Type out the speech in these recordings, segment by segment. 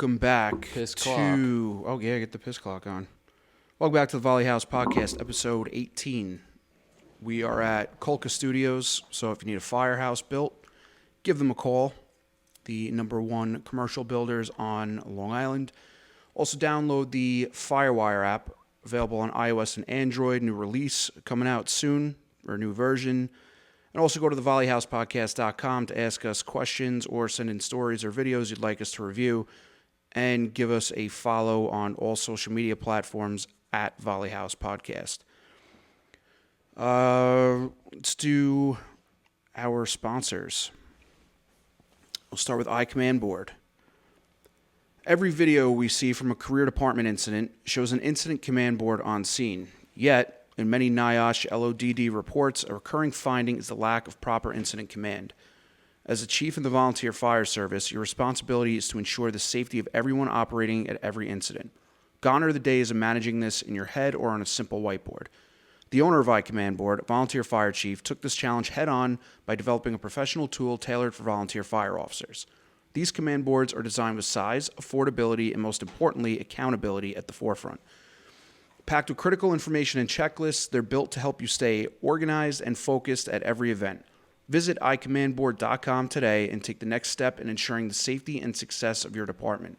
welcome back Piss to... clock. Oh, yeah, get the piss clock on. Welcome back to the Volly House Podcast, episode 18. We are at Kolka Studios, so if you need a firehouse built, give them a call. The #1 commercial builders on Long Island. Also download the Firewire app, available on iOS and Android. New release coming out soon, or a new version. And also go to the volleyhousepodcast.com to ask us questions or send in stories or videos you'd like us to review. And give us a follow on all social media platforms at Volly House Podcast. Let's do our sponsors. We'll start with iCommand Board. Every video we see from a career department incident shows an incident command board on scene. Yet, in many NIOSH LODD reports, a recurring finding is the lack of proper incident command. As a chief in the volunteer fire service, your responsibility is to ensure the safety of everyone operating at every incident. Gone are the days of managing this in your head or on a simple whiteboard. The owner of iCommand Board, a volunteer fire chief, took this challenge head-on by developing a professional tool tailored for volunteer fire officers. These command boards are designed with size, affordability, and most importantly, accountability at the forefront. Packed with critical information and checklists, they're built to help you stay organized and focused at every event. Visit iCommandBoard.com today and take the next step in ensuring the safety and success of your department.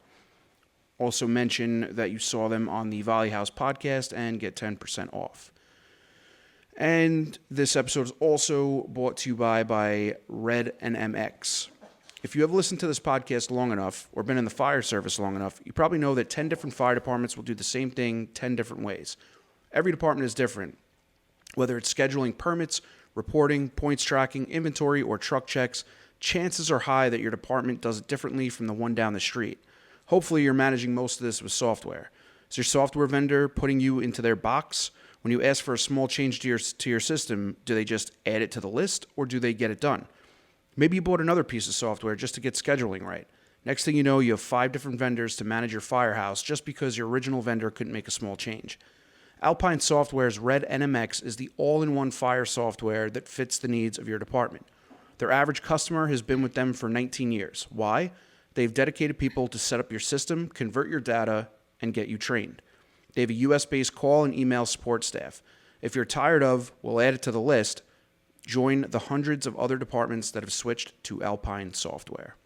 Also mention that you saw them on the Volly House Podcast and get 10% off. And this episode is also brought to you by Red and MX. If you have listened to this podcast long enough or been in the fire service long enough, you probably know that 10 different fire departments will do the same thing 10 different ways. Every department is different. Whether it's scheduling permits, reporting, points tracking, inventory, or truck checks, chances are high that your department does it differently from the one down the street. Hopefully, you're managing most of this with software. Is your software vendor putting you into their box? When you ask for a small change to your system, do they just add it to the list or do they get it done? Maybe you bought another piece of software just to get scheduling right. Next thing you know, you have 5 different vendors to manage your firehouse just because your original vendor couldn't make a small change. Alpine Software's Red NMX is the all-in-one fire software that fits the needs of your department. Their average customer has been with them for 19 years. Why? They've dedicated people to set up your system, convert your data, and get you trained. They have a US-based call and email support staff. If you're tired of, we'll add it to the list, join the hundreds of other departments that have switched to Alpine Software.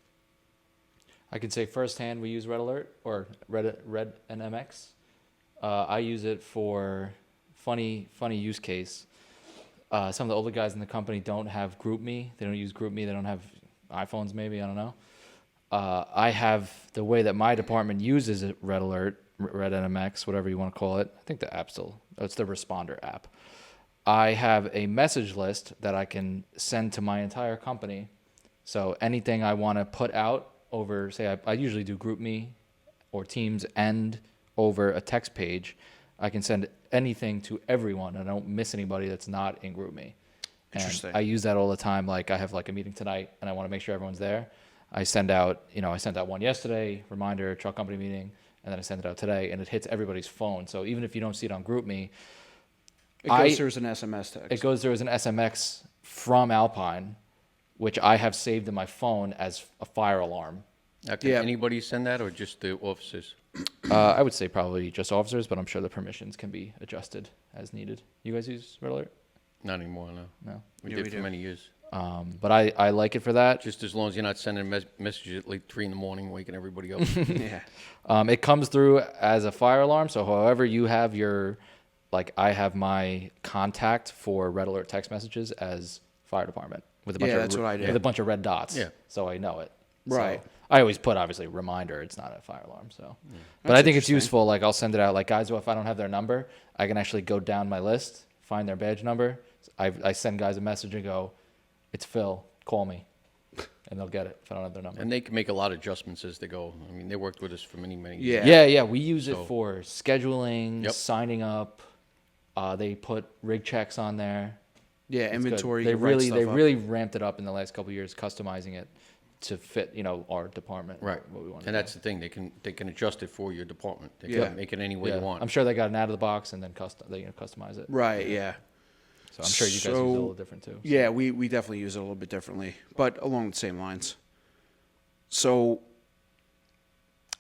I can say firsthand we use Red Alert or Red NMX. I use it for funny use case. Some of the older guys in the company don't have GroupMe. They don't use GroupMe. They don't have iPhones maybe. I don't know. I have the way that my department uses it, Red Alert, Red NMX, whatever you want to call it. I think the app it's the Responder app. I have a message list that I can send to my entire company. So anything I want to put out over, say I usually do GroupMe or Teams and over a text page, I can send anything to everyone and I don't miss anybody that's not in GroupMe. Interesting. And I use that all the time. Like I have like a meeting tonight and I want to make sure everyone's there. I sent out one yesterday, reminder, truck company meeting, and then I sent it out today and it hits everybody's phone. So even if you don't see it on GroupMe, It goes through as an SMS text. It goes through as an SMX from Alpine, which I have saved in my phone as a fire alarm. Can anybody send that or just the officers? I would say probably just officers, but I'm sure the permissions can be adjusted as needed. You guys use Red Alert? Not anymore, no. No. We did for many years. But I like it for that. Just as long as you're not sending messages at like 3 in the morning, waking everybody up. Yeah. It comes through as a fire alarm, so however you have your... Like I have my contact for Red Alert text messages as fire department with a bunch that's what I do. with a bunch of red dots. Yeah. So I know it. Right. So I always put obviously reminder. It's not a fire alarm. So, but I think it's useful. Like I'll send it out. Like guys, if I don't have their number, I can actually go down my list, find their badge number. I send guys a message and go, "It's Phil. Call me," and they'll get it if I don't have their number. And they can make a lot of adjustments as they go. I mean, they worked with us for many Yeah. years. Yeah. We use it for scheduling, Yep. signing up. They put rig checks on there. Yeah, It's inventory. good. They up. really ramped it up in the last couple of years, customizing it to fit, our department. Right. What we want. And that's the thing. They can adjust it for your department. They Yeah. can make it any way you want. I'm sure they got an out of the box and then customize it. Right, yeah. So I'm sure you guys use it a little different too. Yeah, we definitely use it a little bit differently, but along the same lines. So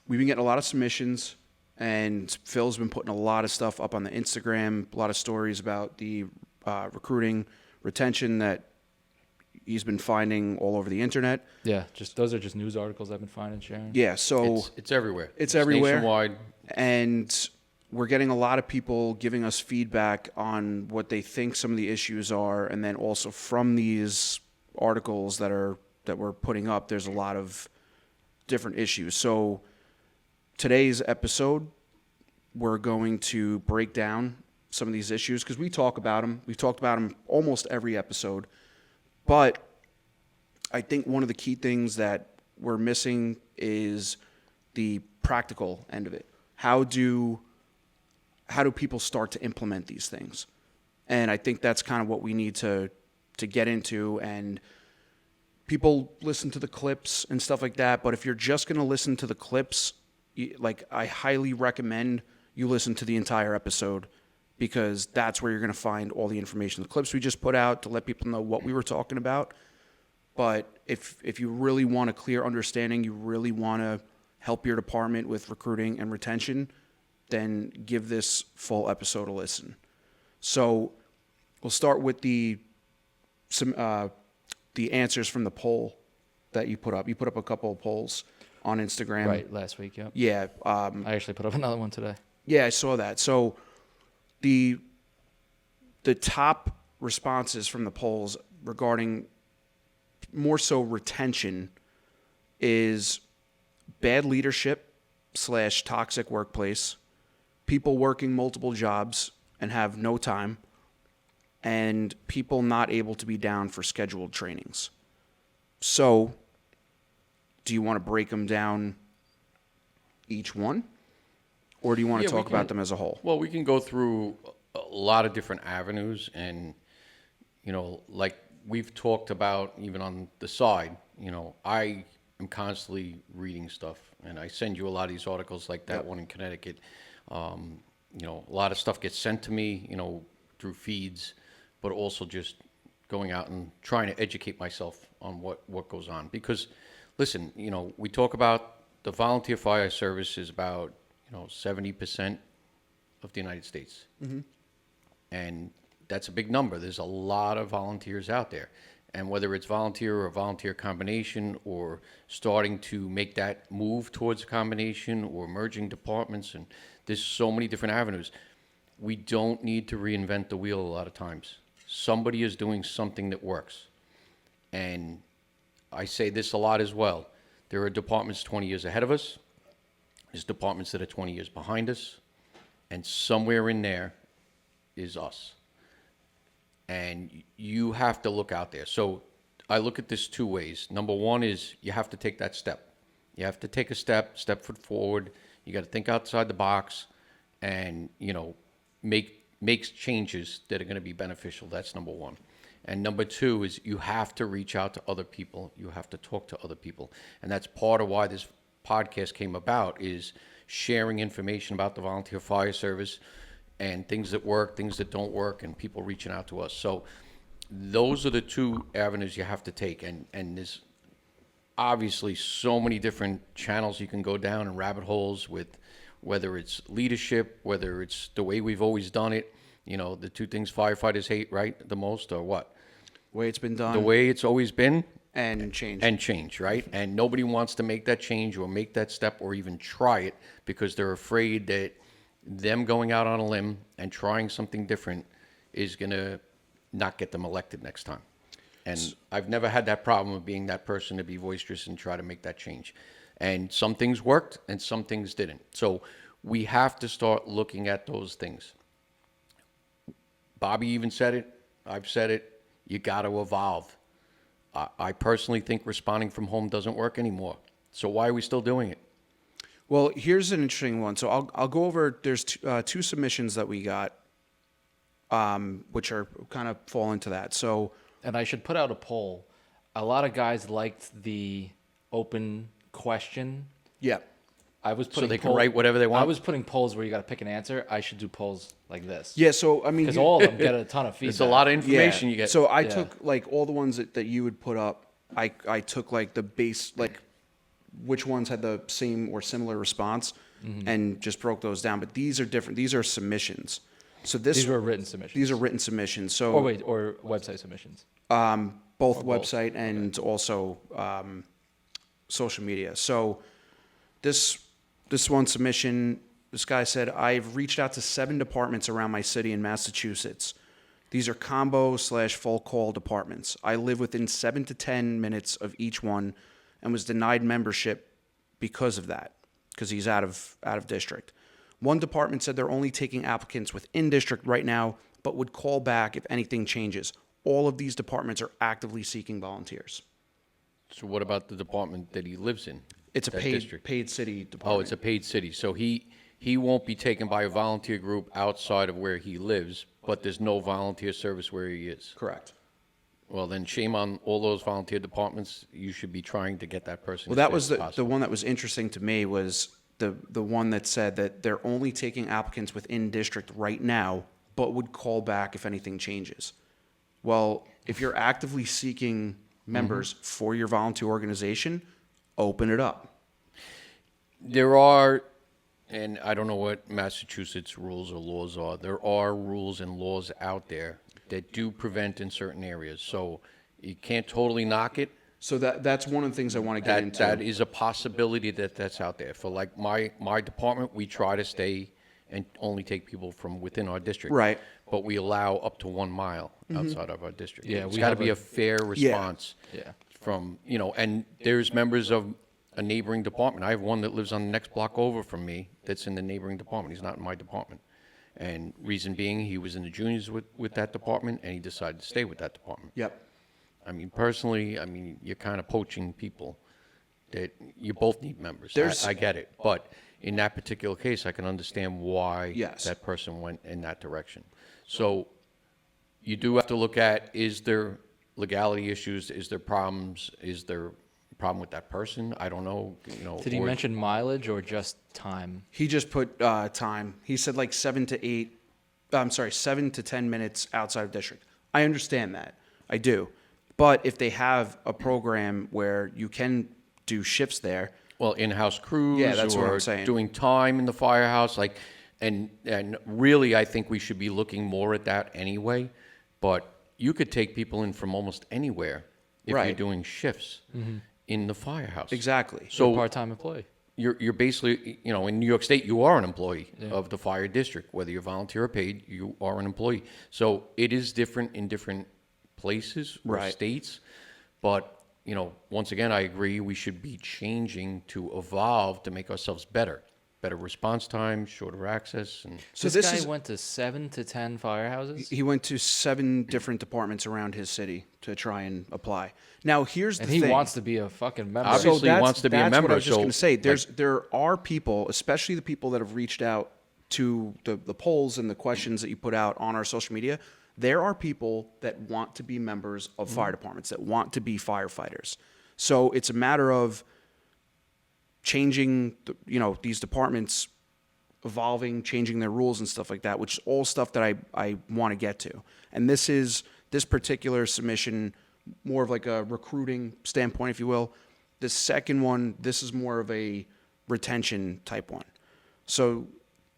we've been getting a lot of submissions, and Phil's been putting a lot of stuff up on the Instagram, a lot of stories about the recruiting, retention that he's been finding all over the internet. Yeah, those are just news articles I've been finding, sharing. Yeah, so It's everywhere. It's everywhere. Nationwide. And we're getting a lot of people giving us feedback on what they think some of the issues are, and then also from these articles that we're putting up, there's a lot of different issues. So today's episode, we're going to break down some of these issues because we talk about them. We've talked about them almost every episode. But I think one of the key things that we're missing is the practical end of it. How do people start to implement these things? And I think that's kind of what we need to get into. And people listen to the clips and stuff like that, but if you're just going to listen to the clips, I highly recommend you listen to the entire episode, because that's where you're going to find all the information. The clips we just put out to let people know what we were talking about. But if you really want a clear understanding, you really want to help your department with recruiting and retention, then give this full episode a listen. So we'll start with the answers from the poll that you put up. You put up a couple of polls on Instagram. Right, last week, yep. Yeah. I actually put up another one today. Yeah, I saw that. So the top responses from the polls regarding more so retention is bad leadership / toxic workplace, people working multiple jobs and have no time, and people not able to be down for scheduled trainings. So do you want to break them down each one? Or do you want to talk about them as a whole? Well, we can go through a lot of different avenues, and, like we've talked about even on the side, I am constantly reading stuff, and I send you a lot of these articles like that one in Connecticut. A lot of stuff gets sent to me, through feeds, but also just going out and trying to educate myself on what goes on. Because, listen, we talk about the volunteer fire service is about 70% of the United States. Mm-hmm. And that's a big number. There's a lot of volunteers out there. And whether it's volunteer or volunteer combination, or starting to make that move towards a combination, or merging departments, and there's so many different avenues. We don't need to reinvent the wheel a lot of times. Somebody is doing something that works. And I say this a lot as well. There are departments 20 years ahead of us. There's departments that are 20 years behind us, and somewhere in there is us. And you have to look out there. So I look at this two ways. Number one is you have to take that step. You have to take a step foot forward. You got to think outside the box, and make changes that are going to be beneficial. That's number one. And number two is you have to reach out to other people. You have to talk to other people, and that's part of why this podcast came about, is sharing information about the volunteer fire service and things that work, things that don't work, and people reaching out to us. So those are the two avenues you have to take. And there's obviously so many different channels you can go down and rabbit holes with, whether it's leadership, whether it's the way we've always done it. The two things firefighters hate, right, the most, or what? The way it's been done. The way it's always been. And change. And change, right? And nobody wants to make that change or make that step or even try it, because they're afraid that them going out on a limb and trying something different is going to not get them elected next time. And I've never had that problem of being that person to be boisterous and try to make that change. And some things worked and some things didn't. So we have to start looking at those things. Bobby even said it. I've said it. You got to evolve. I personally think responding from home doesn't work anymore. So why are we still doing it? Well, here's an interesting one. So I'll go over. There's two submissions that we got, which are kind of fall into that. So, and I should put out a poll. A lot of guys liked the open question. Yeah. I was putting so they can write whatever they want. I was putting polls where you got to pick an answer. I should do polls like this. Yeah. So I mean, because all of them get a ton of feedback. It's a lot of information you get. So I took like all the ones that you would put up. I took like the base, like which ones had the same or similar response and just broke those down. But these are different. These are submissions. So These were written submissions. These are written submissions. So or website submissions. both website and also social media. So this one submission, this guy said, I've reached out to 7 departments around my city in Massachusetts. These are combo/full call departments. I live within 7 to 10 minutes of each one and was denied membership because of that, because he's out of district. One department said they're only taking applicants within district right now, but would call back if anything changes. All of these departments are actively seeking volunteers. So what about the department that he lives in? It's a that paid district? paid city department. Oh, it's a paid city. So he won't be taken by a volunteer group outside of where he lives, but there's no volunteer service where he is. Correct. Well, then shame on all those volunteer departments. You should be trying to get that person. Well, that was as soon as the possible. one that was interesting to me was the one that said that they're only taking applicants within district right now, but would call back if anything changes. Well, if you're actively seeking members for your volunteer organization, open it up. There are, and I don't know what Massachusetts rules or laws are, there are rules and laws out there that do prevent in certain areas. So you can't totally knock it. So that's one of the things I want to get into. That is a possibility that's out there. For like my department, we try to stay and only take people from within our district. Right. But we allow up to 1 mile outside of our district. Yeah, It's we got to have be a- a fair response. Yeah. From, and there's members of a neighboring department. I have one that lives on the next block over from me that's in the neighboring department. He's not in my department. And reason being, he was in the juniors with that department, and he decided to stay with that department. Yep. I mean, personally, you're kind of poaching people that you both need members. There's- I get it. But in that particular case, I can understand why Yes. that person went in that direction. So you do have to look at, is there legality issues? Is there problems? Is there a problem with that person? I don't know. Did he or- mention mileage or just time? He just put time. He said like 7 to 10 minutes outside of district. I understand that. I do. But if they have a program where you can do shifts there, Well, in-house crews, Yeah, that's what or I'm saying. doing time in the firehouse, and really, I think we should be looking more at that anyway. But you could take people in from almost anywhere if you're Right. doing shifts in the firehouse. exactly. So Part-time employee. you're basically, in New York State, you are an employee of the fire district, whether you're volunteer or paid, you are an employee. So it is different in different places or Right. states, but. Once again, I agree we should be changing to evolve to make ourselves better response time, shorter access, and So this this guy is went to 7 to 10 firehouses, he went to 7 different departments around his city to try and apply. Now here's the and he thing. wants to be a fucking member. Obviously, he wants to be a that's member, What I was just so, going to say. like- There are people, especially the people that have reached out to the polls and the questions that you put out on our social media. There are people that want to be members of fire departments, that want to be firefighters. So it's a matter of changing, these departments, evolving, changing their rules and stuff like that, which is all stuff that I want to get to. And this particular submission, more of like a recruiting standpoint, if you will. The second one, this is more of a retention type one. So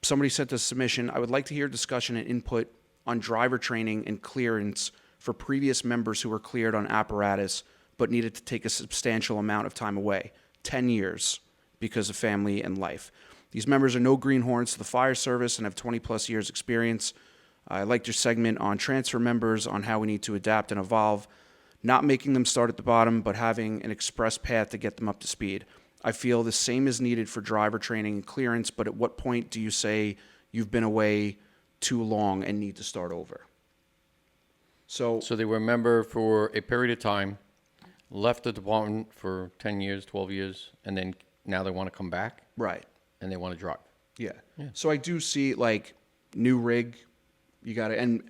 somebody sent this submission. I would like to hear discussion and input on driver training and clearance for previous members who were cleared on apparatus but needed to take a substantial amount of time away, 10 years, because of family and life. These members are no greenhorns to the fire service and have 20-plus years experience. I liked your segment on transfer members, on how we need to adapt and evolve, not making them start at the bottom, but having an express path to get them up to speed. I feel the same is needed for driver training and clearance, but at what point do you say you've been away too long and need to start over? So So they were a member for a period of time, left the department for 10 years, 12 years, and then now they want to come back right. and they want to drive. Yeah. So I do see like new rig, you got to, and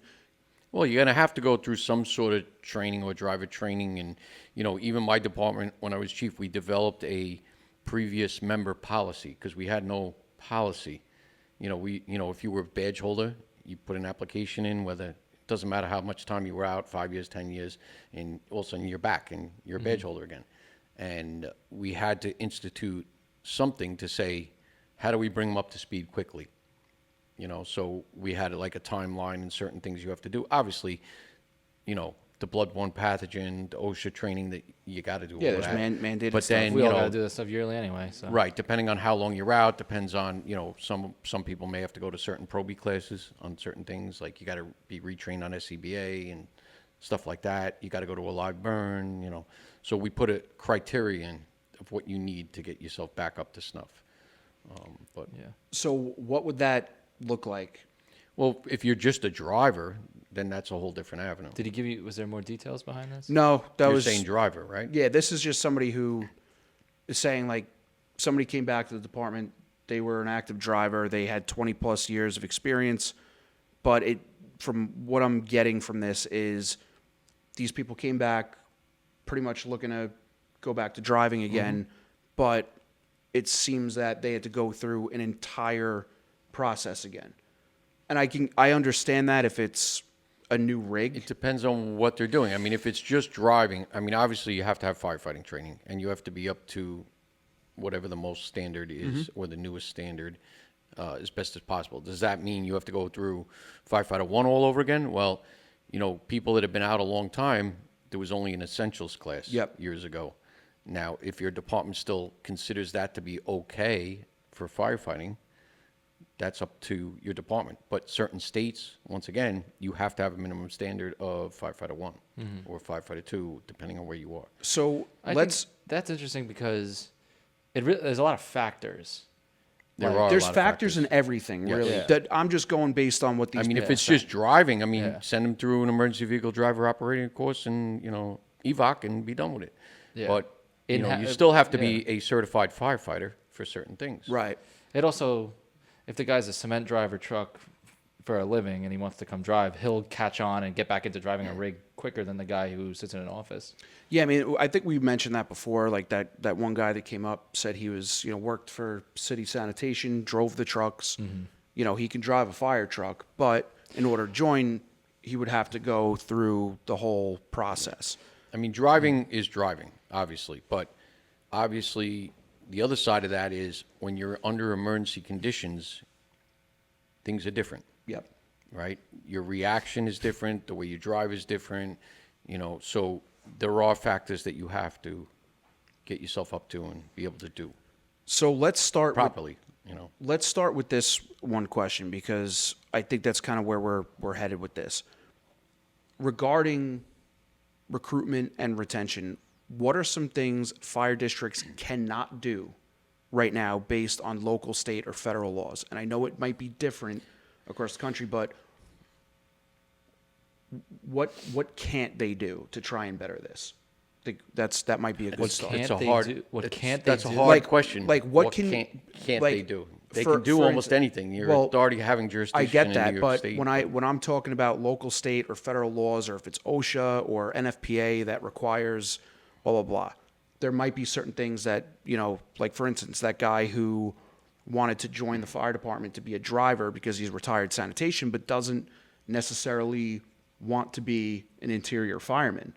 Well, you're going to have to go through some sort of training or driver training. And, even my department, when I was chief, we developed a previous member policy because we had no policy. If you were a badge holder, you put an application in, whether it doesn't matter how much time you were out, 5 years, 10 years, and all of a sudden you're back and you're a badge holder again. and we had to institute something to say, how do we bring them up to speed quickly? So we had like a timeline and certain things you have to do. Obviously, the bloodborne pathogen, the OSHA training that you got to do. Yeah, all there's that. mandated But stuff. then, We all got to do this stuff yearly anyway. So right, depending on how long you're out, depends on, some people may have to go to certain Proby classes on certain things, like you got to be retrained on SCBA and stuff like that. You got to go to a live burn, So we put a criterion of what you need to get yourself back up to snuff. But yeah. So what would that look like? well, if you're just a driver, then that's a whole different avenue. Did he give you? Was there more details behind this? No, that You're was saying driver, right? yeah. This is just somebody who is saying like somebody came back to the department. They were an active driver. They had 20 plus years of experience, but from what I'm getting from this is these people came back pretty much looking to go back to driving again, but it seems that they had to go through an entire process again. And I understand that if it's a new rig. It depends on what they're doing. I mean, if it's just driving, obviously you have to have firefighting training, and you have to be up to whatever the most standard is or the newest standard as best as possible. Does that mean you have to go through Firefighter 1 all over again? Well, people that have been out a long time, there was only an essentials class years ago. Now, if your department still considers that to be okay for firefighting, that's up to your department. But certain states, once again, you have to have a minimum standard of Firefighter 1 or Firefighter 2, depending on where you are. So I think that's interesting because there's a lot of factors. There are there's a lot factors of in everything, really. Yeah. That I'm just going based on what these. if people it's say. just driving, Yeah. send them through an emergency vehicle driver operating course and, evoc and be done with it. Yeah. But, In you ha- still have to yeah. be a certified firefighter for certain things. Right. It also, if the guy's a cement driver truck for a living and he wants to come drive, he'll catch on and get back into driving a rig quicker than the guy who sits in an office. Yeah, I think we mentioned that before. Like that one guy that came up said he was, worked for city sanitation, drove the trucks. He can drive a fire truck, but in order to join, he would have to go through the whole process. Driving is driving, obviously. But obviously, the other side of that is when you're under emergency conditions, things are different. Yep. Right? Your reaction is different. The way you drive is different. So there are factors that you have to get yourself up to and be able to do So let's start properly. Let's start with this one question because I think that's kind of where we're headed with this. Regarding recruitment and retention, what are some things fire districts cannot do right now based on local, state, or federal laws? And I know it might be different across the country, but what can't they do to try and better this? I think that might be a good start. can't It's a they hard. do- what it's- can't they That's a do? hard question. Like what can can't like, they do? They for- can do for almost instance- anything. You're well, already having jurisdiction. I get in that, New York but State, when I'm talking about local, state, or federal laws, or if it's OSHA or NFPA that requires blah blah blah, there might be certain things that like for instance, that guy who wanted to join the fire department to be a driver because he's retired sanitation, but doesn't necessarily want to be an interior fireman.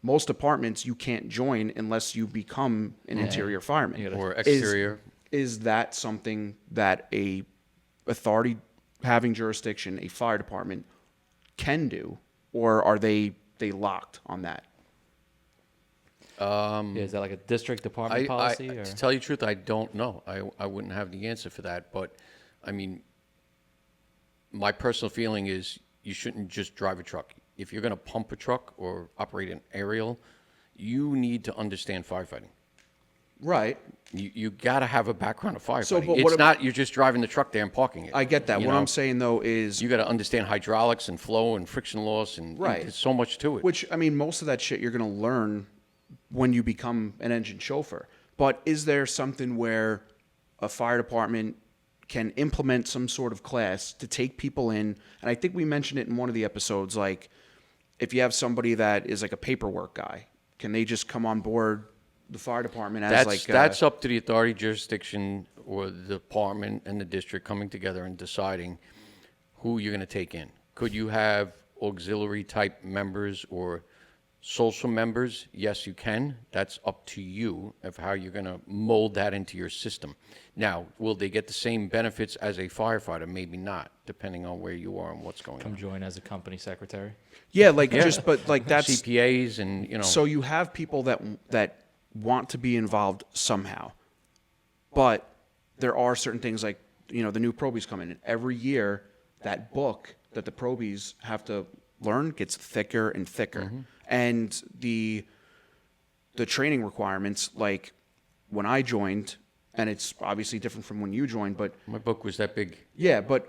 Most departments you can't join unless you become an interior fireman. You gotta- or exterior. Is that something that a authority having jurisdiction, a fire department, can do, or are they locked on that? Yeah, is that like a district department policy? Or? To tell you the truth, I don't know. I wouldn't have the answer for that. But, my personal feeling is you shouldn't just drive a truck. If you're going to pump a truck or operate an aerial, you need to understand firefighting. Right. You got to have a background of firefighting. So, but It's what not you're just driving the truck there and parking it. I get that. You What know? I'm saying though is You got to understand hydraulics and flow and friction loss and Right. There's so much to it. which most of that shit you're going to learn when you become an engine chauffeur. But is there something where a fire department can implement some sort of class to take people in? And I think we mentioned it in one of the episodes, like if you have somebody that is like a paperwork guy, can they just come on board the fire department as That's up to the authority, jurisdiction, or the department and the district coming together and deciding who you're going to take in. Could you have auxiliary type members or Social members, yes, you can. That's up to you of how you're going to mold that into your system. Now, will they get the same benefits as a firefighter? Maybe not, depending on where you are and what's going Come on. join as a company secretary. Yeah, like but like that's CPAs and, so you have people that want to be involved somehow, but there are certain things like the new probies come in, and every year that book that the probies have to learn gets thicker and thicker, and the training requirements, like when I joined, and it's obviously different from when you joined, but my book was that big. yeah, but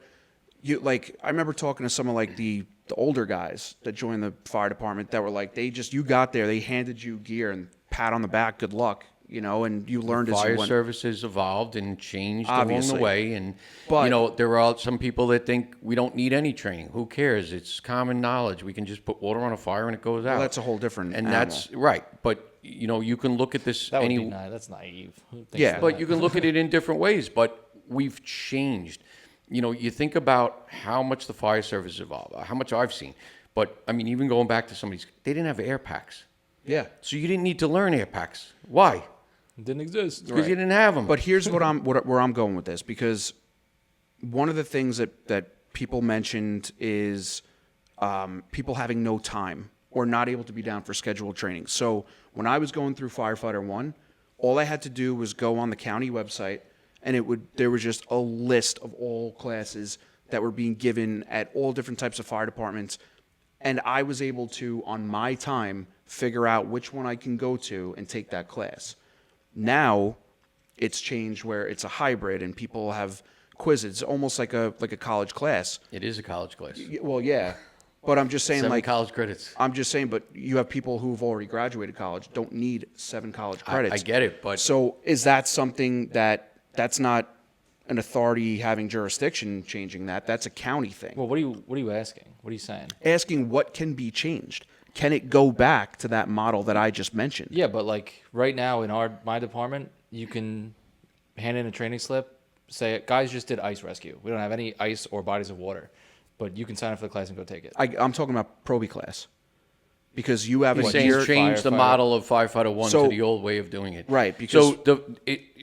I remember talking to some of like the older guys that joined the fire department that were like, you got there, they handed you gear and pat on the back, good luck, and you learned as you Fire went. services evolved and changed Obviously. along the way. And, But- there are some people that think we don't need any training. Who cares? It's common knowledge. We can just put water on a fire and it goes out. Well, that's a whole different And animal. that's right. But, you can look at this. That would be that's naive. Who thinks Yeah. that? But you can look at it in different ways. But we've changed. You think about how much the fire service evolved, how much I've seen. But, even going back to they didn't have air packs. Yeah. So you didn't need to learn air packs. Why? It didn't exist. Because you didn't have them. But here's where I'm going with this, because one of the things that people mentioned is people having no time or not able to be down for scheduled training. So when I was going through Firefighter 1, all I had to do was go on the county website, and there was just a list of all classes that were being given at all different types of fire departments, and I was able to, on my time, figure out which one I can go to and take that class. Now it's changed where it's a hybrid and people have quizzes. It's almost like a college class. It is a college class. Well, yeah, but I'm just saying 7 college credits. I'm just saying, but you have people who've already graduated college don't need 7 college credits. I get it, but So is that something that's not an authority having jurisdiction changing that? That's a county thing. Well, what are you asking? What are you saying? Asking what can be changed. Can it go back to that model that I just mentioned? Yeah, but like right now in my department, you can hand in a training slip, say, guys just did ice rescue. We don't have any ice or bodies of water, but you can sign up for the class and go take it. I'm talking about Proby class. Because you have You're a saying year... change the firefighter. model of Firefighter 1 So- to the old way of doing it. Right, because- So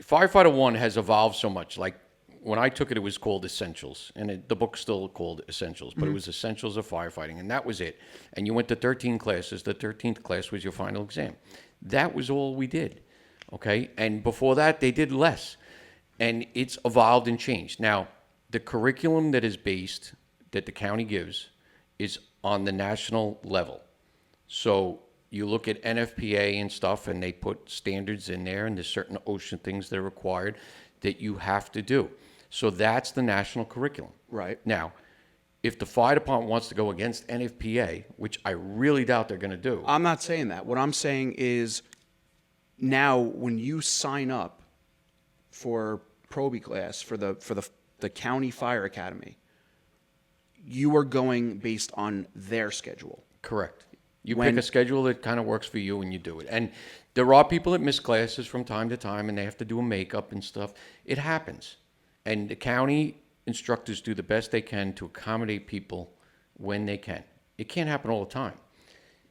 Firefighter 1 has evolved so much. Like, when I took it, it was called Essentials. And the book's still called Essentials. But it was Essentials of Firefighting. And that was it. And you went to 13 classes. The 13th class was your final exam. That was all we did. Okay? And before that, they did less. And it's evolved and changed. Now, the curriculum that the county gives is on the national level. So you look at NFPA and stuff, and they put standards in there, and there's certain OSHA things that are required that you have to do. So that's the national curriculum. Right. Now, if the fire department wants to go against NFPA, which I really doubt they're going to do. I'm not saying that. What I'm saying is now when you sign up for Proby class for the county fire academy, you are going based on their schedule. Correct. You When- pick a schedule that kind of works for you and you do it. And there are people that miss classes from time to time and they have to do a makeup and stuff. It happens. And the county instructors do the best they can to accommodate people when they can. It can't happen all the time.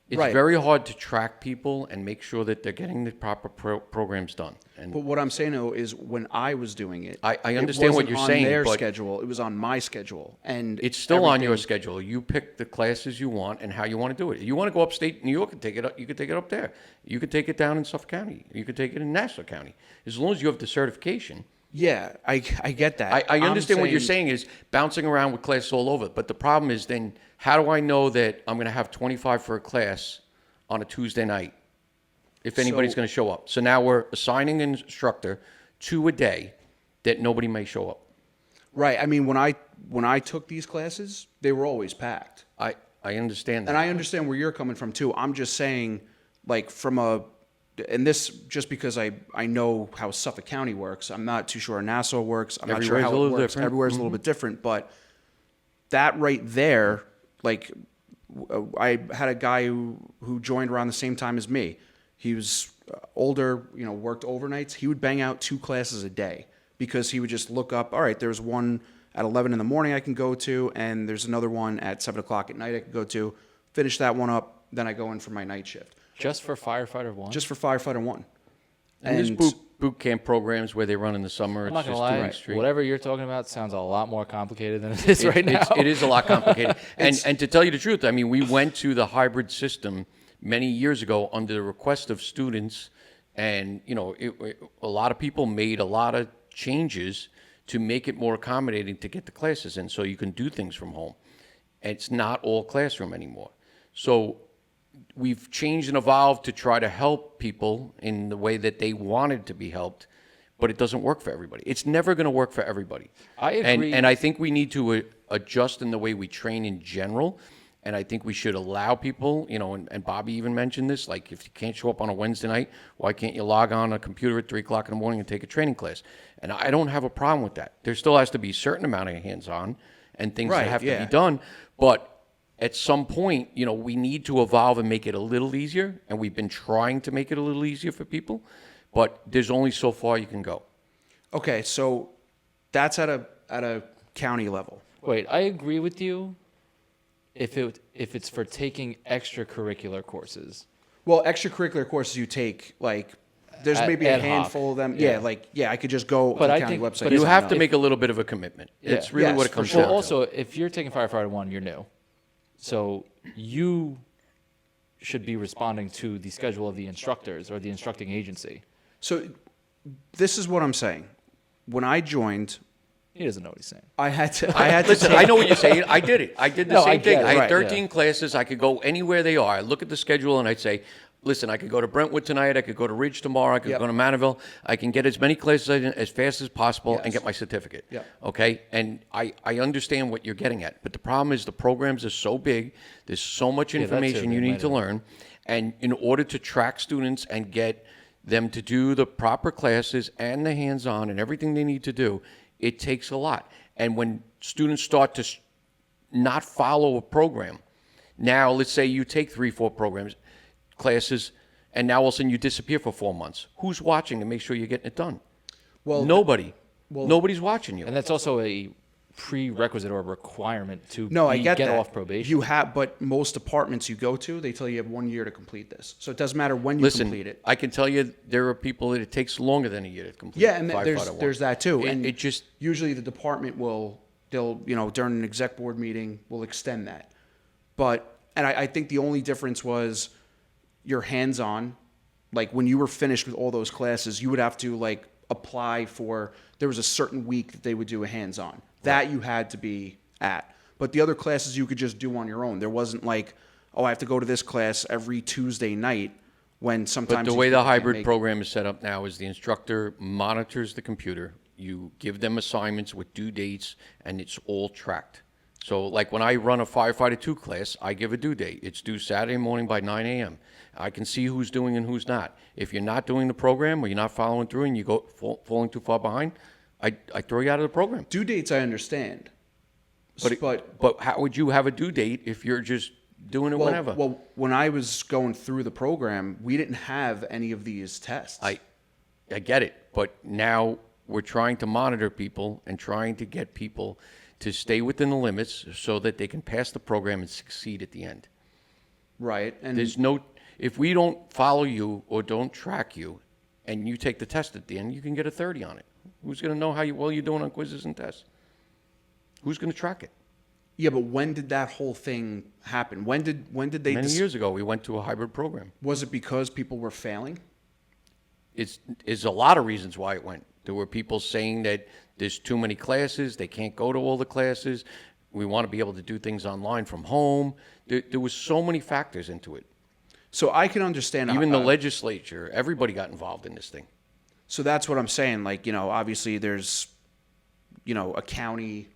It's Right. very hard to track people and make sure that they're getting the proper programs done. And But what I'm saying though is when I was doing it, I it understand what wasn't you're on saying, their but- schedule. It was on my schedule, and it's still on your everything- schedule. You pick the classes you want and how you want to do it. You want to go upstate New York and take it up, you could take it up there. You could take it down in Suffolk County. You could take it in Nassau County. As long as you have the certification. Yeah, I get that. I I'm understand what you're saying is bouncing around with classes all over. But the problem is then how do I know that I'm going to have 25 for a class on a Tuesday night if anybody's So- going to show up? So now we're assigning an instructor to a day that nobody may show up. Right. I mean, when I took these classes, they were always packed. I understand that. And I understand where you're coming from too. I'm just saying, like, and this just because I know how Suffolk County works. I'm not too sure how Nassau works. I'm not sure Everywhere's how a it little works. different. Everywhere's a little bit different. But that right there, like, I had a guy who joined around the same time as me. He was older, worked overnights. He would bang out 2 classes a day because he would just look up, all right, there's one at 11 in the morning I can go to, and there's another one at 7 o'clock at night I can go to. finish that one up, then I go in for my night shift. Just for firefighter 1? Just for firefighter 1. And there's boot camp programs where they run in the summer. I'm not It's going just to 2 lie. weeks straight. Whatever you're talking about sounds a lot more complicated than it is right now. It is a lot complicated. and to tell you the truth, I mean, we went to the hybrid system many years ago under the request of students. And, you know, a lot of people made a lot of changes to make it more accommodating to get the classes in so you can do things from home. And it's not all classroom anymore. So we've changed and evolved to try to help people in the way that they wanted to be helped, but it doesn't work for everybody. It's never going to work for everybody. I agree. And I think we need to adjust in the way we train in general. And I think we should allow people, you know, and Bobby even mentioned this, like if you can't show up on a Wednesday night, why can't you log on a computer at 3 o'clock in the morning and take a training class? And I don't have a problem with that. There still has to be a certain amount of hands-on and things that have to be done. But at some point, you know, we need to evolve and make it a little easier. And we've been trying to make it a little easier for people. But there's only so far you can go. Okay, so that's at a county level. Wait, I agree with you if it's for taking extracurricular courses. Well, extracurricular courses you take, like, there's maybe a ad hoc. handful of them. Yeah. I could just go But to I the county think- website. but and You sign have up. to make a little bit of a commitment. Yeah. It's really Yes, what it for comes sure. down Well, to. also, if you're taking firefighter 1, you're new. So you should be responding to the schedule of the instructors or the instructing agency. So this is what I'm saying. When I joined, He doesn't know what he's saying. I had to Listen, take, I know what you're saying. I did it. I did the No, I same thing. get it. I had Right, 13 classes. I could go anywhere they are. I look at the schedule and I'd say, listen, I could go to Brentwood tonight. I could go to Ridge tomorrow. I could Yep. go to Manaville. I can get as many classes as fast as possible and Yes. get my certificate. Yep. Okay? And I understand what you're getting at. But the problem is the programs are so big. There's so much that too, information they you need might to have- learn. And in order to track students and get them to do the proper classes and the hands-on and everything they need to do, it takes a lot. And when students start to not follow a program, now let's say you take 3-4 classes, and now all of a sudden you disappear for 4 months. Who's watching to make sure you're getting it done? Well, Nobody. Nobody's watching you. And that's also a prerequisite or a requirement to no, I get that. off probation. You have, but most departments you go to, they tell you have 1 year to complete this. So it doesn't matter when you Listen, complete it. I can tell you there are people that it takes longer than a year to complete. Yeah, and firefighter one. there's that too. And It just usually the department they'll during an exec board meeting will extend that. But I think the only difference was your hands-on. Like when you were finished with all those classes, you would have to like apply for. There was a certain week that they would do a hands-on. That you had to be at. But the other classes you could just do on your own. There wasn't like, oh, I have to go to this class every Tuesday night when sometimes. But the these way the people can't hybrid make it. program is set up now is the instructor monitors the computer. You give them assignments with due dates, and it's all tracked. So like when I run a firefighter 2 class, I give a due date. It's due Saturday morning by 9 a.m. I can see who's doing and who's not. If you're not doing the program or you're not following through and you go falling too far behind, I throw you out of the program. Due dates, I understand. But how would you have a due date if you're just doing it whenever? Well, when I was going through the program, we didn't have any of these tests. I get it, but now we're trying to monitor people and trying to get people to stay within the limits so that they can pass the program and succeed at the end. Right. And If we don't follow you or don't track you and you take the test at the end, you can get a 30 on it. Who's going to know how well you're doing on quizzes and tests? Who's going to track it? yeah, but when did that whole thing happen? When did they Many years ago, we went to a hybrid program. Was it because people were failing? It's a lot of reasons why it went. There were people saying that there's too many classes, they can't go to all the classes, we want to be able to do things online from home. There was so many factors into it. So I can understand. Even the legislature, everybody got involved in this thing. So that's what I'm saying. Like, obviously there's, a county.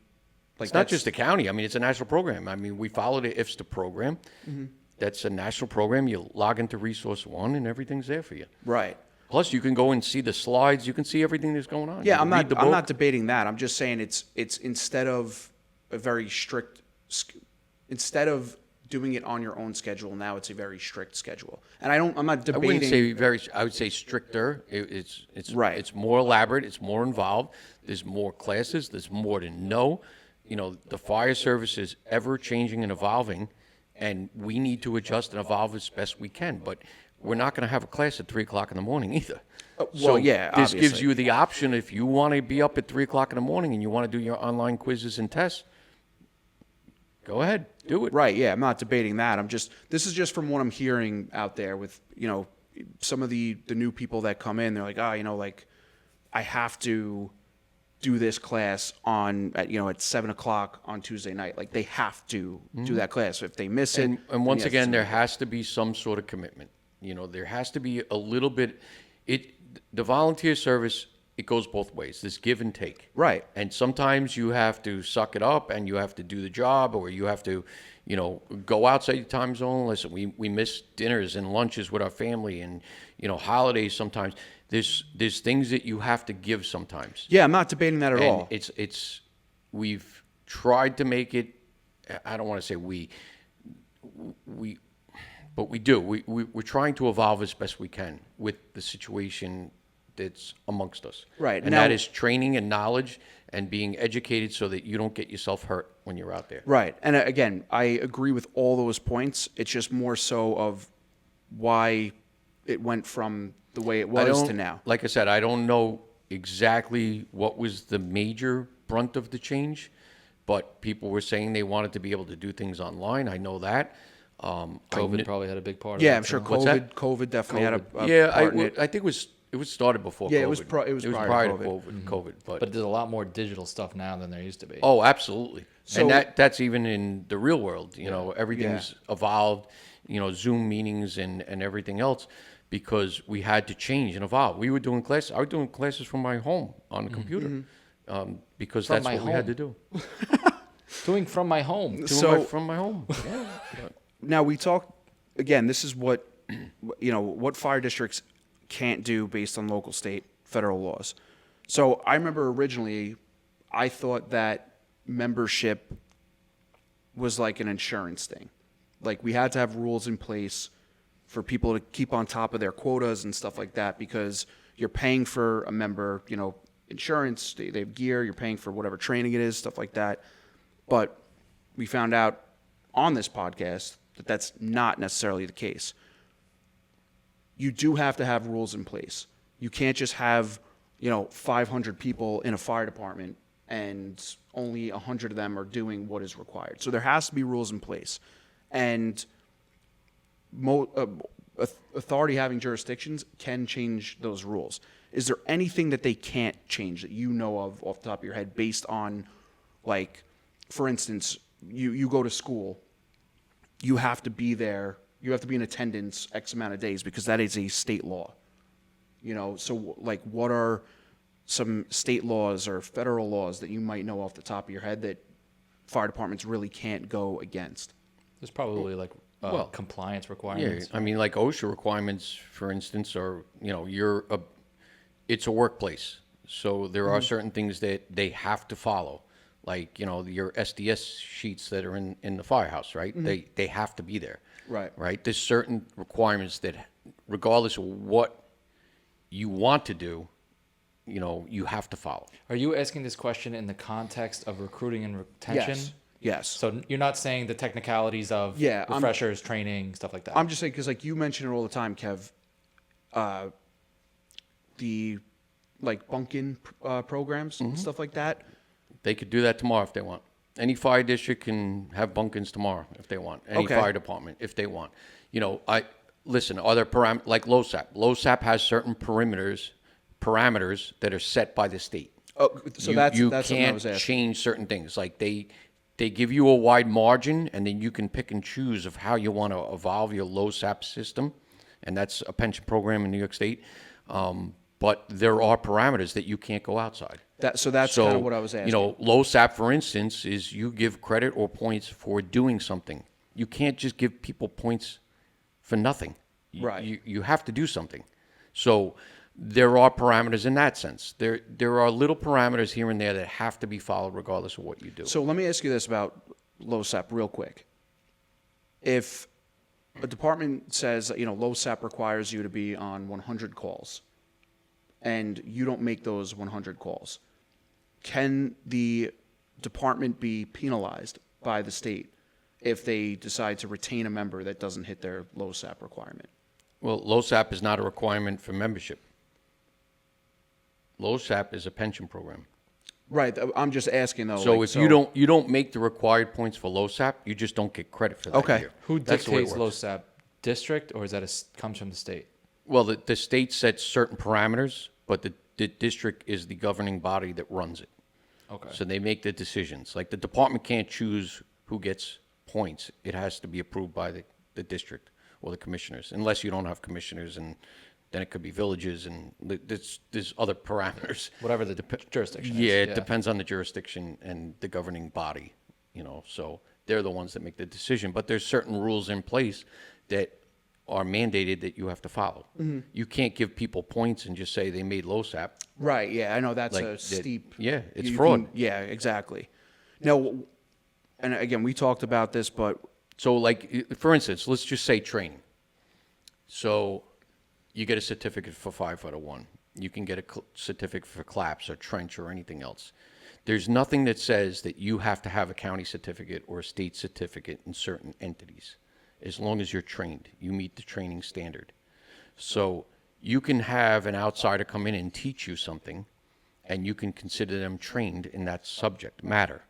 Like It's not just a county. I mean, it's a national program. I mean, we follow the IFSTA program. Mm-hmm. That's a national program. You log into Resource One, and everything's there for you. Right. Plus, you can go and see the slides. You can see everything that's going on. Yeah, You I'm can read the I'm book. not debating that. I'm just saying it's instead of a very strict, instead of doing it on your own schedule, now it's a very strict schedule. And I'm not I debating. wouldn't say very. I would say stricter. It's Right. It's more elaborate. It's more involved. There's more classes. There's more to know. The fire service is ever changing and evolving, and we need to adjust and evolve as best we can. But we're not going to have a class at 3 o'clock in the morning either. Well, yeah, this gives obviously. you the option if you want to be up at 3 o'clock in the morning and you want to do your online quizzes and tests. Go ahead, do it. Right, yeah, I'm not debating that. This is just from what I'm hearing out there with, some of the new people that come in. They're like, like I have to do this class at 7 o'clock on Tuesday night. Like they have to do that class. So if they miss it. And once again, there has to be some sort of commitment. There has to be a little bit, the volunteer service, it goes both ways. There's give and take. Right. And sometimes you have to suck it up and you have to do the job, or you have to, go outside your time zone. Listen, we miss dinners and lunches with our family and, holidays sometimes. There's things that you have to give sometimes. Yeah, I'm not debating that at And all. We've tried to make it, I don't want to say but we do. We're trying to evolve as best we can with the situation that's amongst us. Right. And Now- that is training and knowledge and being educated so that you don't get yourself hurt when you're out there. Right. And again, I agree with all those points. It's just more so of why it went from the way it was to now. Like I said, I don't know exactly what was the major brunt of the change, but people were saying they wanted to be able to do things online. I know that. COVID probably had a big part of it. Yeah, I'm sure What's that? COVID definitely had a I part in it. think it was started before Yeah, COVID. it was prior to COVID. But there's a lot more digital stuff now than there used to be. Oh, absolutely. So- And that's even in the real world. Everything's evolved, Zoom meetings and everything else, because we had to change and evolve. I was doing classes from my home on the computer, because From that's my what we had home. to do. Doing from my home. From my home. Yeah. Now we talk again. This is what what fire districts can't do based on local, state, federal laws. So I remember originally, I thought that membership was like an insurance thing. Like we had to have rules in place for people to keep on top of their quotas and stuff like that, because you're paying for a member, insurance, they have gear, you're paying for whatever training it is, stuff like that. But we found out on this podcast that that's not necessarily the case. You do have to have rules in place. You can't just have, 500 people in a fire department and only 100 of them are doing what is required. So there has to be rules in place. And authority having jurisdictions can change those rules. Is there anything that they can't change that you know of off the top of your head based on, like, for instance, you go to school, you have to be there, you have to be in attendance X amount of days because that is a state law. So like what are some state laws or federal laws that you might know off the top of your head that fire departments really can't go against? There's probably like Well, compliance Yeah, requirements. I mean, like OSHA requirements, for instance, are, it's a workplace. So there are certain things that they have to follow. Like, your SDS sheets that are in the firehouse, right? They have to be there. Right. Right? There's certain requirements that, regardless of what you want to do, you have to follow. Are you asking this question in the context of recruiting and retention? Yes. So you're not saying the technicalities of Yeah, refreshers, training, stuff like that. I'm just saying because like you mention it all the time, Kev. The like bunk-in programs and stuff like that. They could do that tomorrow if they want. Any fire district can have bunk-ins tomorrow if they want. Any Okay. fire department if they want. Listen, are there like LoSAP? LoSAP has certain parameters that are set by the state. Oh, so you that's can't something I was asking. change certain things. Like they give you a wide margin, and then you can pick and choose of how you want to evolve your LoSAP system, and that's a pension program in New York State. But there are parameters that you can't go outside. So that's kind of what I was asking. LoSAP, for instance, is you give credit or points for doing something. You can't just give people points for nothing. Right. You have to do something. So there are parameters in that sense. There are little parameters here and there that have to be followed regardless of what you do. So let me ask you this about LoSAP real quick. If a department says, LoSAP requires you to be on 100 calls, and you don't make those 100 calls, can the department be penalized by the state if they decide to retain a member that doesn't hit their LoSAP requirement. Well, LoSAP is not a requirement for membership. LoSAP is a pension program. Right. I'm just asking though. So if you don't make the required points for LoSAP, you just don't get credit for that Okay. year. Who That's the way it dictates works. LoSAP? District, or is that comes from the state? Well, the state sets certain parameters, but the district is the governing body that runs it. Okay. So they make the decisions. Like the department can't choose who gets points. It has to be approved by the district or the commissioners, unless you don't have commissioners, and then it could be villages, and there's other parameters. Whatever the jurisdiction is. Yeah, it depends on the jurisdiction and the governing body, so they're the ones that make the decision. But there's certain rules in place that are mandated that you have to follow. Mm-hmm. You can't give people points and just say they made LoSAP. Right. Yeah, I know that's Like a that- steep. yeah, it's you fraud. yeah, exactly. Now, and again, we talked about this, but So, like, for instance, let's just say training. So, you get a certificate for firefighter one. You can get a certificate for claps or trench or anything else. There's nothing that says that you have to have a county certificate or a state certificate in certain entities. As long as you're trained, you meet the training standard. So, you can have an outsider come in and teach you something, and you can consider them trained in that subject matter,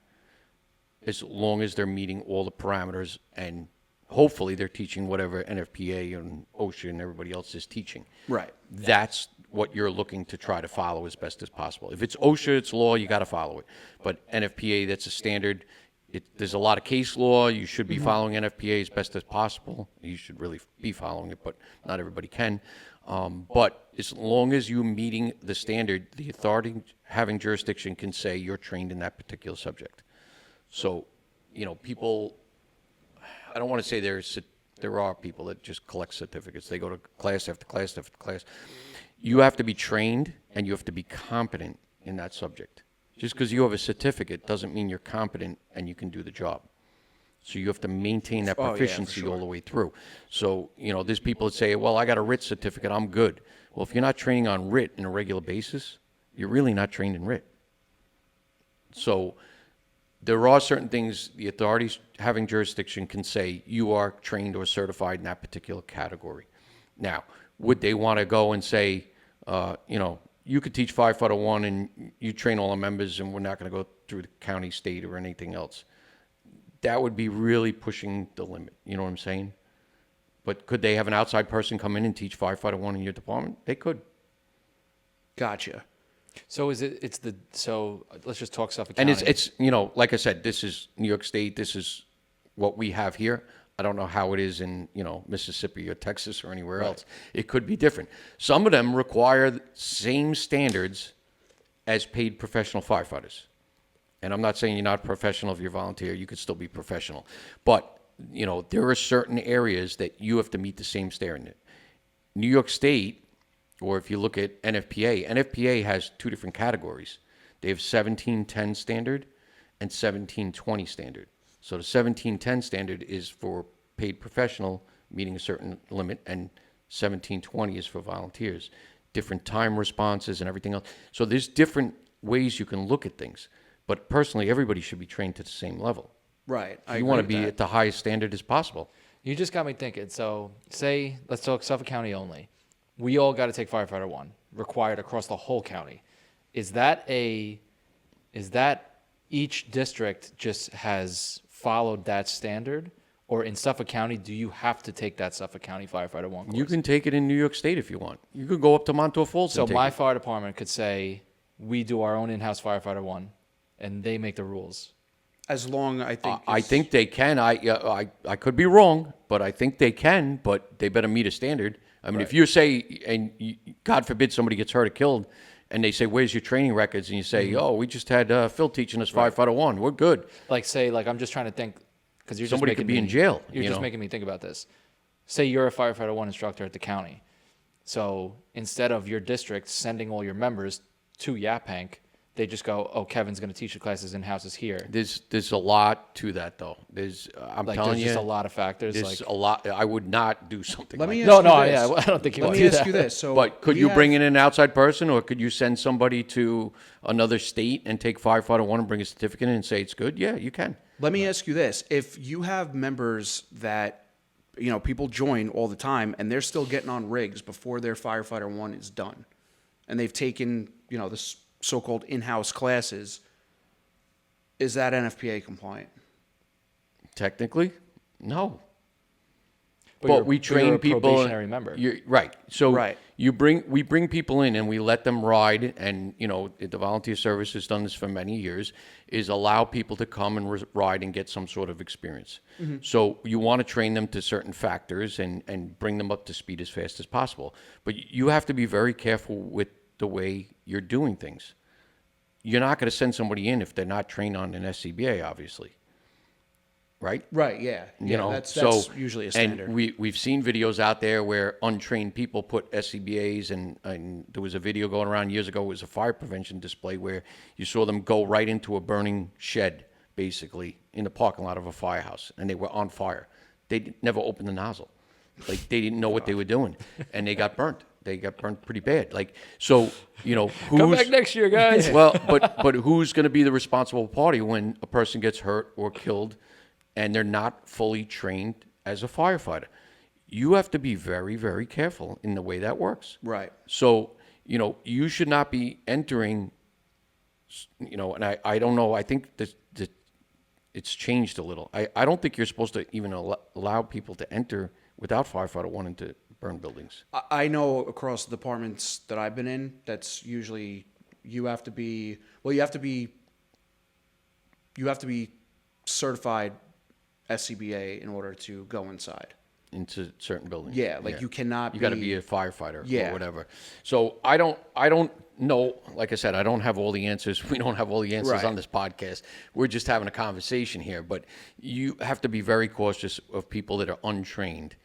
as long as they're meeting all the parameters, and hopefully they're teaching whatever NFPA and OSHA and everybody else is teaching. right. That's what you're looking to try to follow as best as possible. If it's OSHA, it's law, you got to follow it. But NFPA, that's a standard. There's a lot of case law. You should be following NFPA as best as possible. You should really be following it, but not everybody can. But as long as you're meeting the standard, the authority having jurisdiction can say you're trained in that particular subject. So, people, I don't want to say there are people that just collect certificates. They go to class after class after class. You have to be trained and you have to be competent in that subject. Just because you have a certificate doesn't mean you're competent and you can do the job. So you have to maintain that Oh, yeah, for proficiency sure. all the way through. So, there's people that say, well, I got a RIT certificate, I'm good. Well, if you're not training on RIT on a regular basis, you're really not trained in RIT. So there are certain things the authorities having jurisdiction can say you are trained or certified in that particular category. Now, would they want to go and say, you could teach firefighter one and you train all the members and we're not going to go through the county, state, or anything else? That would be really pushing the limit. You know what I'm saying? But could they have an outside person come in and teach firefighter one in your department? They could. Gotcha. So so let's just talk Suffolk And County. it's like I said, this is New York State. This is what we have here. I don't know how it is in, Mississippi or Texas or anywhere else. It could be different. Some of them require the same standards as paid professional firefighters. And I'm not saying you're not professional if you're volunteer. You could still be professional. But, there are certain areas that you have to meet the same standard. New York State, or if you look at NFPA has two different categories. They have 1710 standard and 1720 standard. So the 1710 standard is for paid professional, meeting a certain limit, and 1720 is for volunteers. Different time responses and everything else. So there's different ways you can look at things. But personally, everybody should be trained to the same level. Right. You want to be at the highest standard as possible. You just got me thinking. So, let's talk Suffolk County only. We all got to take firefighter one, required across the whole county. Is that each district just has followed that standard? Or in Suffolk County, do you have to take that Suffolk County firefighter one course? You can take it in New York State if you want. You could go up to Montauk Falls So and take my it. fire department could say, we do our own in-house firefighter one, and they make the rules. As long, I think. I think they can. I could be wrong, but I think they can. But they better meet a standard. I mean, if you say, and God forbid somebody gets hurt or killed, and they say, "Where's your training records?" and you say, "Oh, we just had Phil teaching us firefighter one. We're good." I'm just trying to think, because you're Somebody just could making be in jail, You're you just know? making me think about this. Say you're a firefighter one instructor at the county. So instead of your district sending all your members to Yaphank, they just go, "Oh, Kevin's going to teach the classes in-house is here." There's a lot to that, though. There's I'm telling there's you, just a lot of factors. there's a lot. I would not do something. Let like me that. ask No, you yeah, this. I don't think you Let would me do ask that. you this. So, But could we you have- bring in an outside person, or could you send somebody to another state and take firefighter one and bring a certificate in and say it's good? Yeah, you can. Let me ask you this. If you have members that, people join all the time and they're still getting on rigs before their firefighter one is done, and they've taken, the so-called in-house classes, is that NFPA compliant? Technically, no. But we you're train a people. probationary member. You're, right. So Right. we bring people in and we let them ride. And the volunteer service has done this for many years. Is allow people to come and ride and get some sort of experience. Mm-hmm. So you want to train them to certain factors and bring them up to speed as fast as possible. But you have to be very careful with the way you're doing things. You're not going to send somebody in if they're not trained on an SCBA, obviously. Right? Right, yeah. That's usually a standard. And we've seen videos out there where untrained people put SCBAs, and there was a video going around years ago. It was a fire prevention display where you saw them go right into a burning shed, basically, in the parking lot of a firehouse, and they were on fire. They never opened the nozzle. Like, they didn't know what they were doing, and they got burnt. They got burnt pretty bad. Come back next year, guys. Well, but who's going to be the responsible party when a person gets hurt or killed and they're not fully trained as a firefighter? You have to be very, very careful in the way that works. Right. So, you should not be entering, and I don't know, I think that it's changed a little. I don't think you're supposed to even allow people to enter without firefighter one into burn buildings. I know across the departments that I've been in, that's usually you have to be certified SCBA in order to go inside. Into certain buildings. Yeah, you cannot You got to be a firefighter or whatever. So I don't know. Like I said, I don't have all the answers. We don't have all the answers Right. on this podcast. We're just having a conversation here. But you have to be very cautious of people that are untrained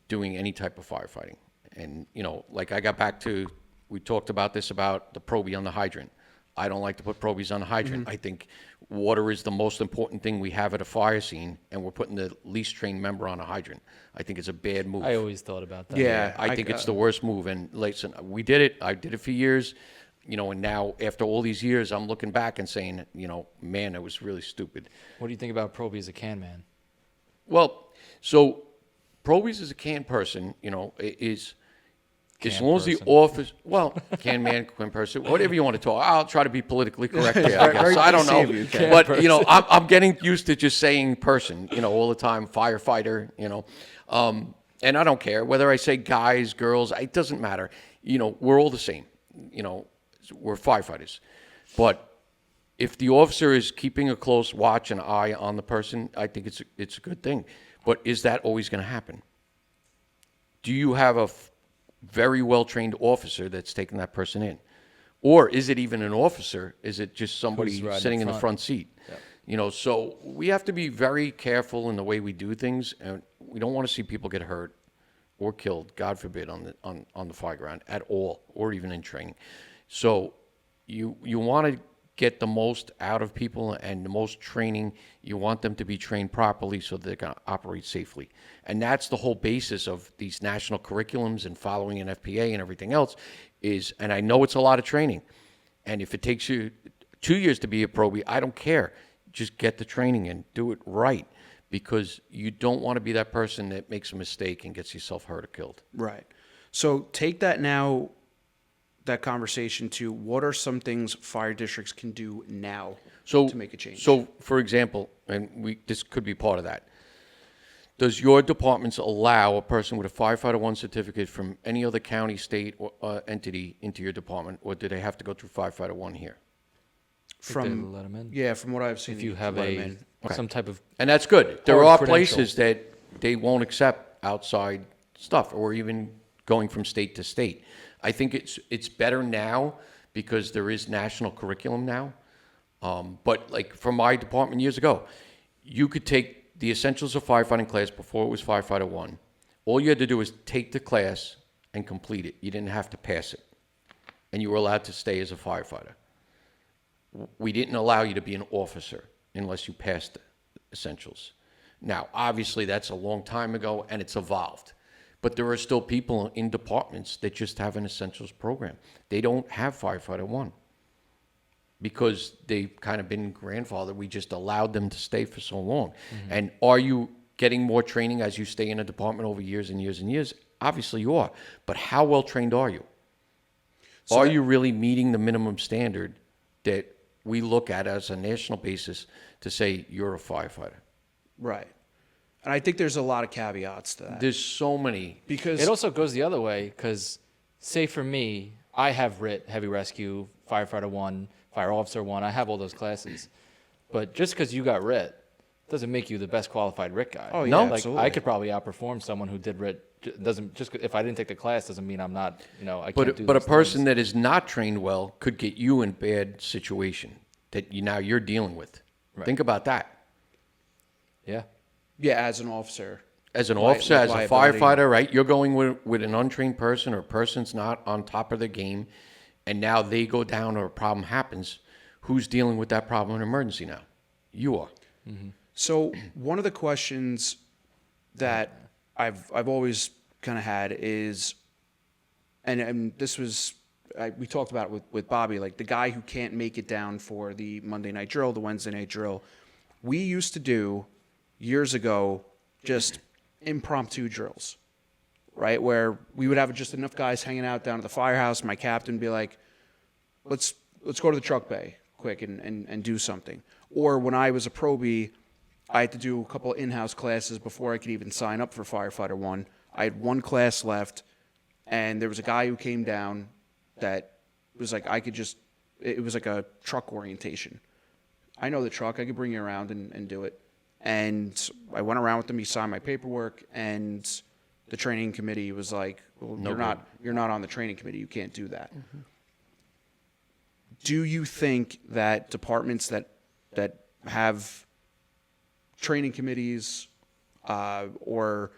doing any type of firefighting. And, like I got back to, we talked about this about the Proby on the hydrant. I don't like to put probies on the hydrant. I think water is the most important thing we have at a fire scene, and we're putting the least trained member on a hydrant. I think it's a bad move. I always thought about that. Yeah. I think it's the worst move. And listen, we did it. I did it for years, and now after all these years, I'm looking back and saying, man, it was really stupid. What do you think about Proby as a can man? Well, so Proby's as a can person, is as long as the office, can man, can person, whatever you want to talk. I'll try to be politically correct there, I guess. I don't know. But, I'm getting used to just saying person, all the time, firefighter, and I don't care whether I say guys, girls, it doesn't matter. We're all the same. We're firefighters. But if the officer is keeping a close watch and eye on the person, I think it's a good thing. But is that always going to happen? Do you have a very well-trained officer that's taking that person in? Or is it even an officer? Is it just somebody sitting in the front seat? Yep. So we have to be very careful in the way we do things, and we don't want to see people get hurt or killed, God forbid, on the fire ground at all, or even in training. So you want to get the most out of people and the most training. You want them to be trained properly so they can operate safely. And that's the whole basis of these national curriculums and following an FPA and everything else is, and I know it's a lot of training. And if it takes you 2 years to be a Proby, I don't care. Just get the training and do it right, because you don't want to be that person that makes a mistake and gets yourself hurt or killed. Right. So take that conversation to what are some things fire districts can do now to make a change? So, for example, and this could be part of that. Does your departments allow a person with a firefighter one certificate from any other county, state, or entity into your department, or do they have to go through firefighter one here? From let them in. Yeah, from what I've seen, If you have some type of, And that's good. There Or are credential. places that they won't accept outside stuff, or even going from state to state. I think it's better now because there is national curriculum now. But like from my department years ago, you could take the Essentials of Firefighting class before it was Firefighter 1. All you had to do was take the class and complete it. You didn't have to pass it. And you were allowed to stay as a firefighter. We didn't allow you to be an officer unless you passed Essentials. Now, obviously, that's a long time ago, and it's evolved. But there are still people in departments that just have an Essentials program. They don't have Firefighter 1. because they've kind of been grandfathered. We just allowed them to stay for so long. And are you getting more training as you stay in a department over years and years and years? Obviously you are. But how well trained are you? Are you really meeting the minimum standard that we look at as a national basis to say you're a firefighter? Right. And I think there's a lot of caveats to that. There's so many. Because It also goes the other way because, say for me, I have RIT, Heavy Rescue, Firefighter 1, Fire Officer 1. I have all those classes. But just because you got RIT doesn't make you the best qualified RIT guy. Oh, yeah, No. Like, absolutely. I could probably outperform someone who did RIT. Doesn't just if I didn't take the class doesn't mean I'm not, I can't do But a those person things. that is not trained well could get you in bad situation that you're dealing with. Right. Think about that. Yeah. Yeah, as an officer. As an Li- officer, as a liability. firefighter, right? You're going with an untrained person or a person's not on top of their game, and now they go down or a problem happens. Who's dealing with that problem in emergency now? You are. So one of the questions that I've always kind of had is, and this was we talked about it with Bobby, like the guy who can't make it down for the Monday night drill, the Wednesday night drill. We used to do years ago just impromptu drills, right? Where we would have just enough guys hanging out down at the firehouse. My captain would be like, let's go to the truck bay quick and do something. Or when I was a probie, I had to do a couple of in-house classes before I could even sign up for Firefighter 1. I had one class left, and there was a guy who came down that was like, it was like a truck orientation. I know the truck. I could bring you around and do it. And I went around with him. He signed my paperwork, and the training committee was like, well, you're not on the training committee. You can't do that. Do you think that departments that have training committees or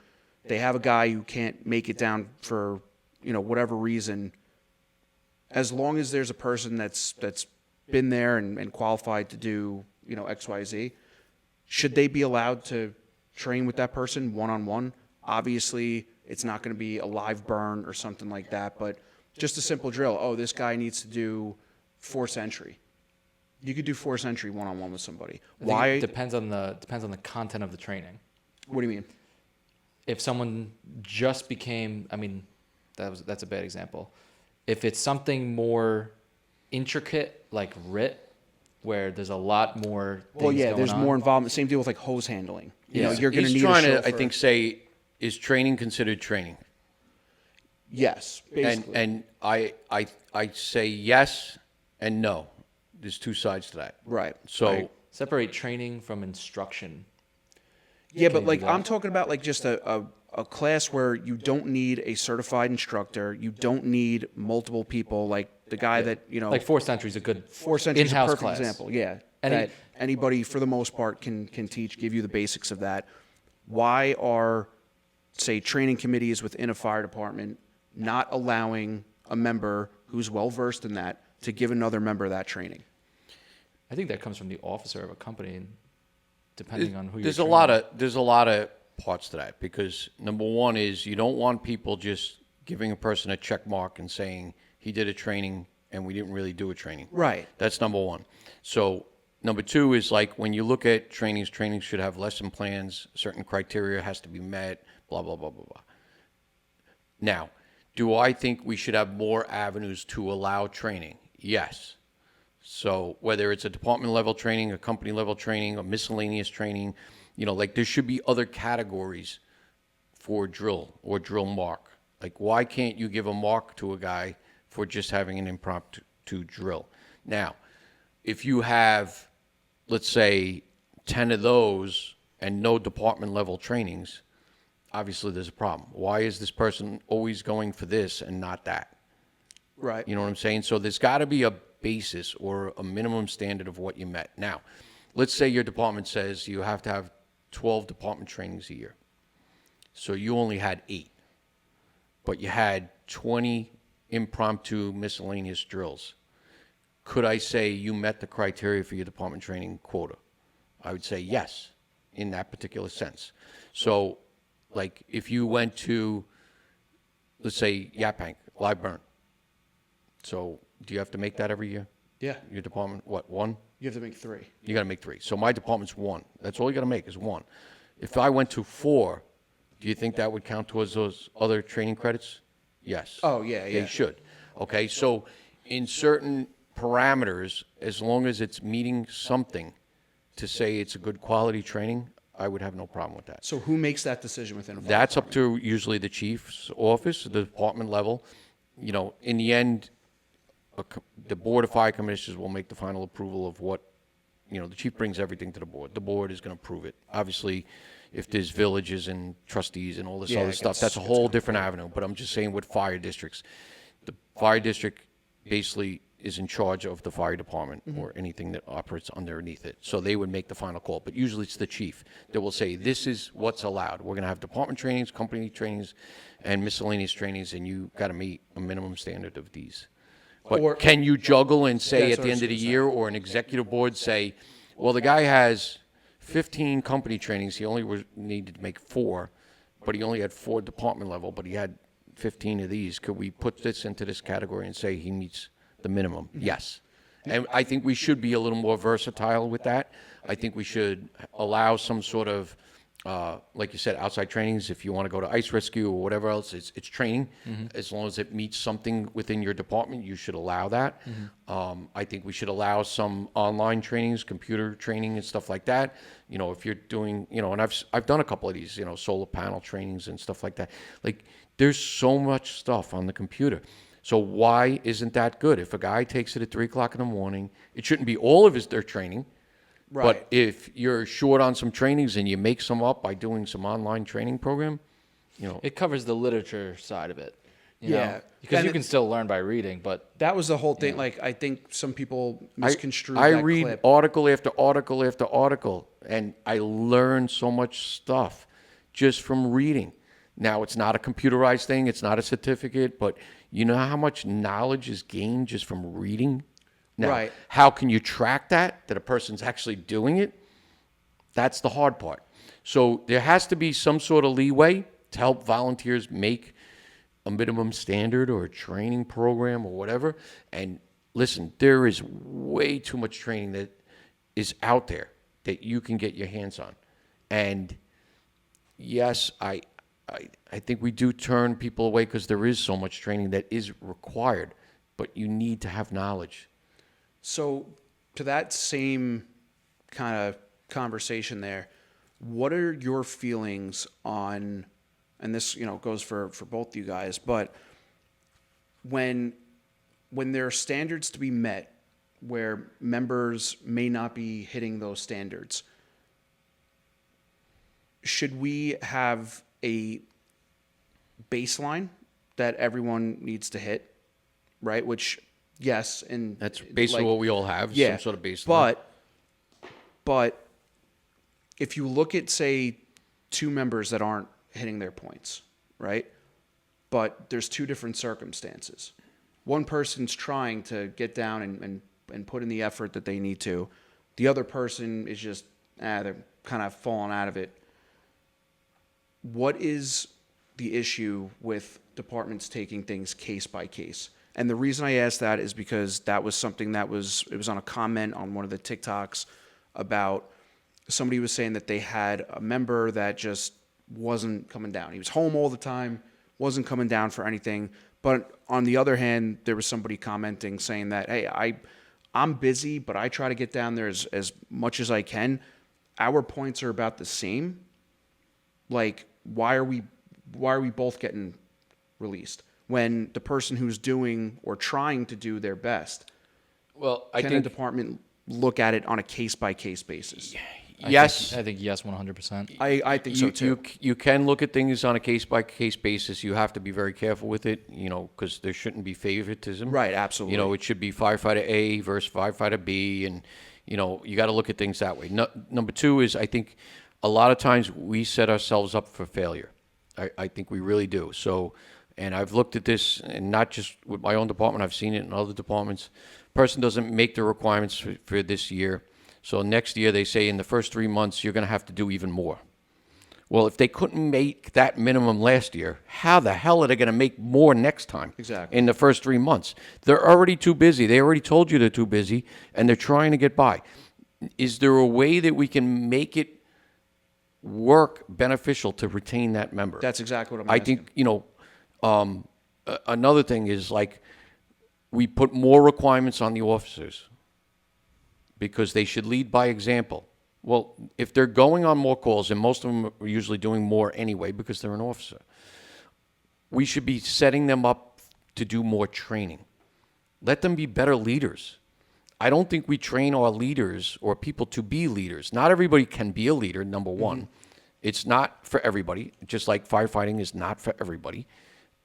they have a guy who can't make it down for whatever reason, as long as there's a person that's been there and qualified to do XYZ, should they be allowed to train with that person one-on-one? Obviously it's not going to be a live burn or something like that, but just a simple drill. Oh, this guy needs to do force entry. You could do force entry one-on-one with somebody. I think Why? it depends on the content of the training. What do you mean? If someone just became, that's a bad example. If it's something more intricate like RIT, where there's a lot more things Well, yeah, going there's on. more involvement. Same deal with like hose handling. Yeah. You're going to He's need trying a to, chauffeur. I think, say, is training considered training? Yes, basically. And I say yes and no. There's two sides to that. Right. So Right. Separate training from instruction. Yeah, Can but you like do that? I'm talking about like just a class where you don't need a certified instructor. You don't need multiple people. Like the guy that Like Force Entry is a good Force Entry is a in-house perfect class. example. Yeah, Any- that anybody for the most part can teach, give you the basics of that. Why are, say, training committees within a fire department not allowing a member who's well versed in that to give another member that training? I think that comes from the officer of a company, and depending on who there's you're there's a lot of parts to that, because number one is you don't want people just giving a person a check mark and saying he did a training and we didn't really do a training. Right. That's number one. So number two is like when you look at trainings should have lesson plans, certain criteria has to be met, blah, blah, blah, blah, blah. Now, do I think we should have more avenues to allow training? Yes. So whether it's a department level training, a company level training, a miscellaneous training, like there should be other categories for drill or drill mark. Like why can't you give a mark to a guy for just having an impromptu drill? Now, if you have, let's say, 10 of those and no department level trainings, obviously there's a problem. Why is this person always going for this and not that? Right. You know what I'm saying? So there's got to be a basis or a minimum standard of what you met. Now, let's say your department says you have to have 12 department trainings a year. So you only had 8, but you had 20 impromptu miscellaneous drills. Could I say you met the criteria for your department training quota? I would say yes, in that particular sense. So, like, if you went to, let's say, Yaphank, live burn. So, do you have to make that every year? Yeah. Your department, what, 1? You have to make 3. You got to make 3. So my department's 1. That's all you got to make is 1. If I went to 4, do you think that would count towards those other training credits? Yes. Oh, yeah, yeah. They should. Okay, so in certain parameters, as long as it's meeting something to say it's a good quality training, I would have no problem with that. So who makes that decision within a fire That's up department? to usually the chief's office, the department level. You know, in the end, the board of fire commissioners will make the final approval of what, you know, the chief brings everything to the board. The board is going to approve it. Obviously, if there's villages and trustees and all this Yeah, other it stuff, gets- that's a gets whole different avenue. But I'm just saying with fire districts, the fire district basically is in charge of the fire department or anything that operates underneath it. So they would make the final call. But usually it's the chief that will say, this is what's allowed. We're going to have department trainings, company trainings, and miscellaneous trainings, and you got to meet a minimum standard of these. But Or- can you juggle and say That's at what the I end was of the gonna say. year or an executive board say, well, the guy has 15 company trainings, he only needed to make 4, but he only had 4 department level, but he had 15 of these. Could we put this into this category and say he meets the minimum? Yes. And I think we should be a little more versatile with that. I think we should allow some sort of, like you said, outside trainings. If you want to go to ice rescue or whatever else, it's training. As long as it meets something within your department, you should allow that. I think we should allow some online trainings, computer training and stuff like that. You know, if you're doing, you know, and I've done a couple of these, you know, solar panel trainings and stuff like that. Like, there's so much stuff on the computer. So why isn't that good? If a guy takes it at 3 o'clock in the morning, it shouldn't be all of their training. Right. But if you're short on some trainings and you make some up by doing some online training program, you know. It covers the literature side of it. You Yeah. know? Because And you can still learn by reading, but That was the whole thing. Like, I think some people misconstrued I that read clip. article after article after article, and I learn so much stuff just from reading. Now, it's not a computerized thing. It's not a certificate, but you know how much knowledge is gained just from reading? Now, Right. how can you track that a person's actually doing it? That's the hard part. So there has to be some sort of leeway to help volunteers make a minimum standard or a training program or whatever. And listen, there is way too much training that is out there that you can get your hands on. And yes, I think we do turn people away because there is so much training that is required, but you need to have knowledge. So, to that same kind of conversation there, what are your feelings on, and this, you know, goes for both you guys, but when there are standards to be met where members may not be hitting those standards, should we have a baseline that everyone needs to hit, right? Which, yes, and That's basically like, what we all have, is yeah, some sort of baseline. But if you look at, say, 2 members that aren't hitting their points, right? But there's 2 different circumstances. One person's trying to get down and put in the effort that they need to. The other person is just, they're kind of falling out of it. What is the issue with departments taking things case by case? And the reason I asked that is because that was something it was on a comment on one of the TikToks about somebody was saying that they had a member that just wasn't coming down. He was home all the time, wasn't coming down for anything. But on the other hand, there was somebody commenting saying that, hey, I'm busy, but I try to get down there as much as I can. Our points are about the same. Like, why are we both getting released when the person who's doing or trying to do their best, Well, can a department look at it on a case by case basis? yes. I think yes, 100%. I think so too. You can look at things on a case-by-case basis. You have to be very careful with it, you know, because there shouldn't be favoritism. Right, absolutely. You know, it should be firefighter A versus firefighter B, and, you know, you got to look at things that way. Number 2 is, I think a lot of times we set ourselves up for failure. I think we really do. So, and I've looked at this, and not just with my own department, I've seen it in other departments. Person doesn't make the requirements for this year. So next year, they say in the first 3 months, you're going to have to do even more. Well, if they couldn't make that minimum last year, how the hell are they going to make more next time? Exactly. In the first 3 months. They're already too busy. They already told you they're too busy, and they're trying to get by. Is there a way that we can make it work beneficial to retain that member? That's exactly what I'm I asking. think, another thing is like we put more requirements on the officers because they should lead by example. Well, if they're going on more calls, and most of them are usually doing more anyway because they're an officer, we should be setting them up to do more training. Let them be better leaders. I don't think we train our leaders or people to be leaders. Not everybody can be a leader, number one. It's not for everybody, just like firefighting is not for everybody.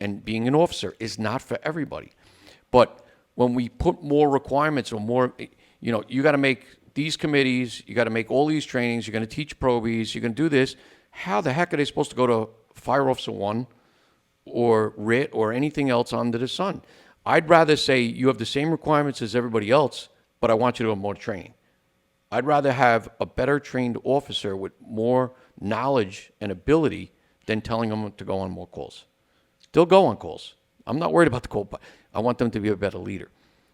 And being an officer is not for everybody. But when we put more requirements or more, you got to make these committees, you got to make all these trainings, you're going to teach probies, you're going to do this. How the heck are they supposed to go to Fire Officer 1 or RIT or anything else under the sun? I'd rather say you have the same requirements as everybody else, but I want you to have more training. I'd rather have a better trained officer with more knowledge and ability than telling them to go on more calls. They'll go on calls. I'm not worried about the call, but I want them to be a better leader.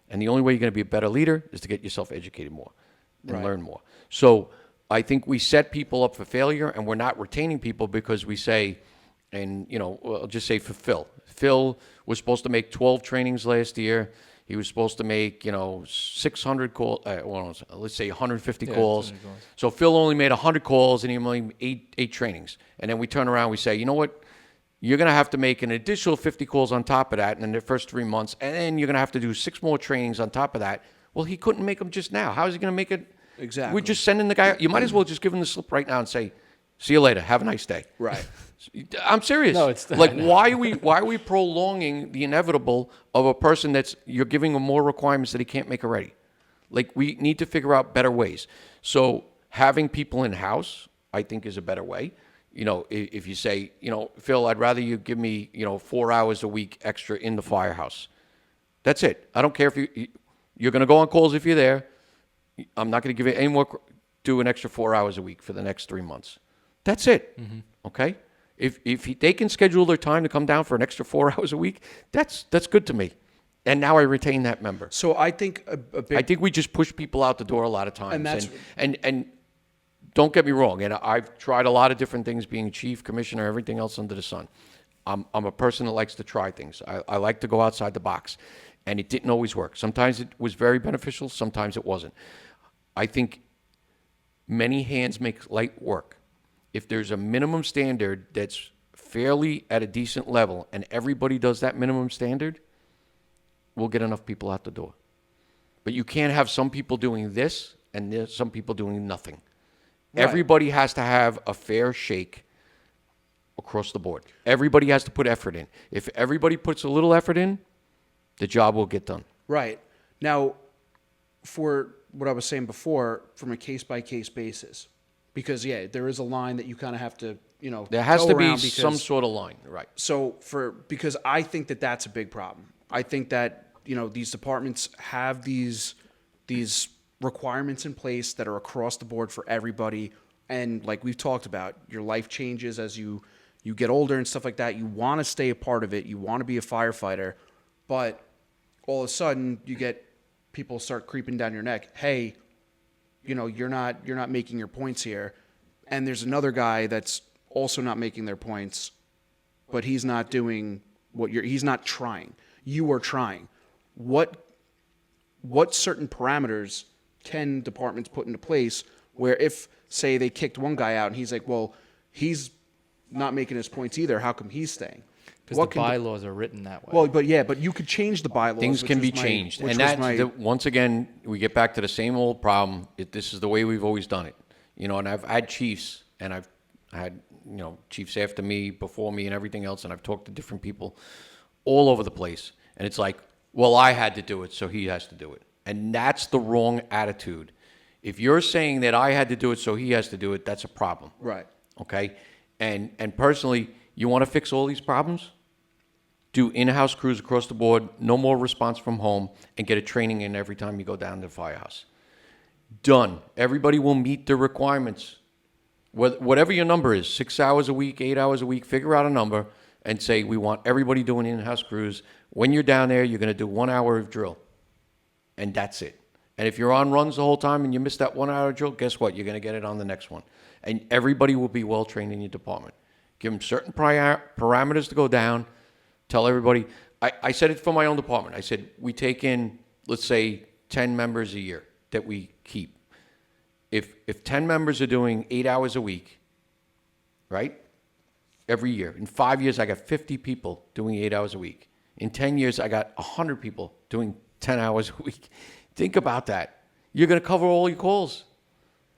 And the only way you're going to be a better leader is to get yourself educated more and learn more. So I think we set people up for failure, and we're not retaining people because we say, and, I'll just say for Phil. Phil was supposed to make 12 trainings last year. He was supposed to make, 600 calls, let's say 150 calls. 100 calls. So Phil only made 100 calls, and he only made eight trainings. And then we turn around, we say, you know what? You're going to have to make an additional 50 calls on top of that in the first 3 months, and then you're going to have to do 6 more trainings on top of that. Well, he couldn't make them just now. How is he going to make it? Exactly. We're just sending the guy. You might as well just give him the slip right now and say, see you later. Have a nice day. Right. I'm serious. No, it's like why are we prolonging the inevitable of a person you're giving him more requirements that he can't make already? Like we need to figure out better ways. So having people in house, I think, is a better way. If you say, Phil, I'd rather you give me, 4 hours a week extra in the firehouse. That's it. I don't care if you're going to go on calls if you're there. I'm not going to give you any more. Do an extra 4 hours a week for the next 3 months. That's it. Mm-hmm. Okay. If they can schedule their time to come down for an extra 4 hours a week, that's good to me. And now I retain that member. So I think I think we just push people out the door a lot of times. And that's- and don't get me wrong. And I've tried a lot of different things, being chief, commissioner, everything else under the sun. I'm a person that likes to try things. I like to go outside the box. And it didn't always work. Sometimes it was very beneficial. Sometimes it wasn't. I think many hands make light work. If there's a minimum standard that's fairly at a decent level and everybody does that minimum standard, we'll get enough people out the door. But you can't have some people doing this and there's some people doing nothing. Right. Everybody has to have a fair shake across the board. Everybody has to put effort in. If everybody puts a little effort in, the job will get done. Right. Now, for what I was saying before, from a case-by-case basis, because, there is a line that you kind of have to, there has to be because, some sort of line, right? So, because I think that's a big problem. I think that, these departments have these requirements in place that are across the board for everybody. And like we've talked about, your life changes as you get older and stuff like that. You want to stay a part of it. You want to be a firefighter. But all of a sudden, you get people start creeping down your neck. Hey, you're not making your points here, and there's another guy that's also not making their points, but he's not doing he's not trying. You are trying. What certain parameters can departments put into place where if, say, they kicked one guy out and he's like, well, he's not making his points either. How come he's staying? Because the bylaws are written that way. Well, but you could change the bylaws. Things can be changed. And once again, we get back to the same old problem. This is the way we've always done it. And I've had chiefs, and I've had, chiefs after me, before me, and everything else, and I've talked to different people all over the place. And it's like, well, I had to do it, so he has to do it. And that's the wrong attitude. If you're saying that I had to do it, so he has to do it, that's a problem. Right. Okay? And personally, you want to fix all these problems? Do in-house crews across the board, no more response from home, and get a training in every time you go down to the firehouse. Done. Everybody will meet the requirements. Whatever your number is, 6 hours a week, 8 hours a week, figure out a number and say, we want everybody doing in-house crews. When you're down there, you're going to do 1 hour of drill. And that's it. And if you're on runs the whole time and you miss that 1 hour drill, guess what? You're going to get it on the next one. And everybody will be well trained in your department. Give them certain parameters to go down. Tell everybody. I said it for my own department. I said, we take in, let's say, 10 members a year that we keep. If 10 members are doing 8 hours a week, right? Every year. In 5 years, I got 50 people doing 8 hours a week. In 10 years, I got 100 people doing 10 hours a week. Think about that. You're going to cover all your calls.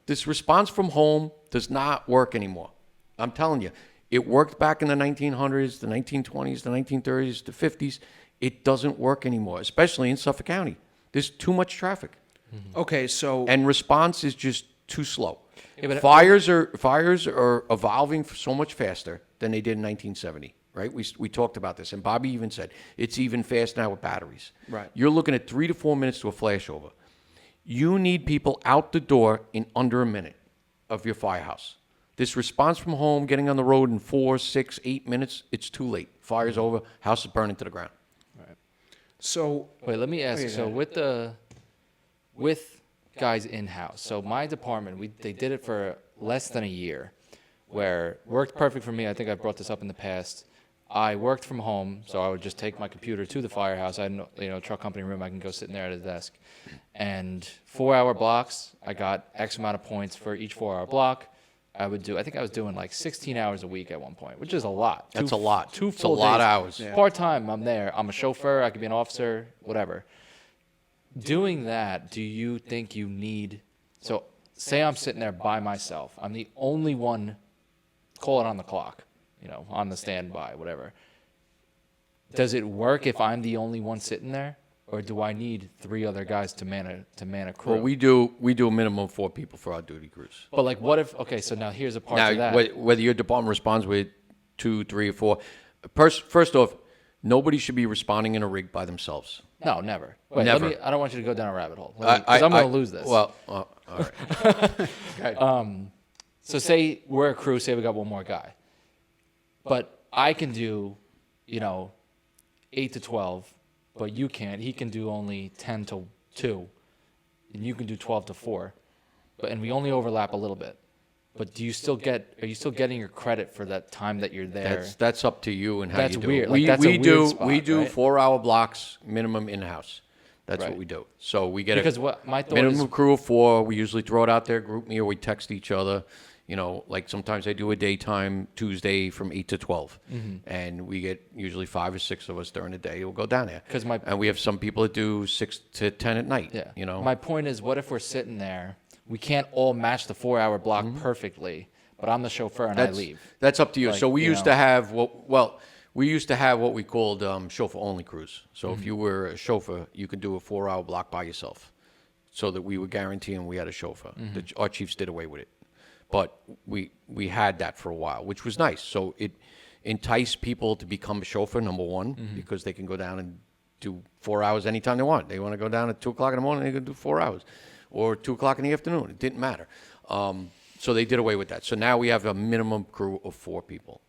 This response from home does not work anymore. I'm telling you. It worked back in the 1900s, the 1920s, the 1930s, the 50s. It doesn't work anymore, especially in Suffolk County. There's too much traffic. Okay, so And response is just too slow. Yeah, but- Fires are evolving so much faster than they did in 1970, right? We talked about this, and Bobby even said it's even fast now with batteries. Right. You're looking at 3 to 4 minutes to a flashover. You need people out the door in under a minute of your firehouse. This response from home, getting on the road in 4, 6, 8 minutes, it's too late. Fire's over, house is burning to the ground. so Wait, let me ask you. yeah, So go with guys in house. So my department, they did it for less than a year, where worked perfect for me. I think I brought this up in the past. I worked from home, so I would just take my computer to the firehouse. I had a truck company room. I can go sit in there at a desk, and 4-hour blocks. I got X amount of points for each 4-hour block. I think I was doing like 16 hours a week at one point, which is a lot. That's a lot. Two It's a full lot days. of hours. Yeah. Part-time, I'm there. I'm a chauffeur. I could be an officer, whatever. Doing that, do you think you need... So say I'm sitting there by myself. I'm the only one, call it on the clock, on the standby, whatever. Does it work if I'm the only one sitting there? Or do I need 3 other guys to man a crew? Well, we do a minimum of 4 people for our duty crews. But like, what if? Okay, so now here's a part Now, to that. whether your department responds with 2, 3, or 4, first off, nobody should be responding in a rig by themselves. No, never. Wait, Never. I don't want you to go down a rabbit hole because I'm going to lose this. Well, all right. So say we're a crew. Say we got one more guy, but I can do, 8 to 12. But you can't. He can do only 10 to 2, and you can do 12 to 4. And we only overlap a little bit. But are you still getting your credit for that time that you're there? That's up to you and how That's you do weird. it. Like, that's a weird spot, we do right? 4-hour blocks minimum in-house. That's Right. what we do. So we get Because a what my thought minimum is, crew of 4. We usually throw it out there, group me, or we text each other. Like sometimes I do a daytime Tuesday from 8 to 12. And we get usually 5 or 6 of us during the day. We'll go down there. And we have some people that do 6 to 10 at night. yeah. My point is, what if we're sitting there? We can't all match the 4-hour block perfectly, but I'm the chauffeur and I leave. That's up to you. Like, So we you used know. to have we used to have what we called chauffeur-only crews. So if you were a chauffeur, you could do a 4-hour block by yourself, so that we were guaranteeing we had a chauffeur. Our chiefs did away with it, but we had that for a while, which was nice. So it enticed people to become a chauffeur, number one, because they can go down and do 4 hours anytime they want. They want to go down at 2 o'clock in the morning, they can do 4 hours, or 2 o'clock in the afternoon. It didn't matter. So they did away with that. So now we have a minimum crew of 4 people.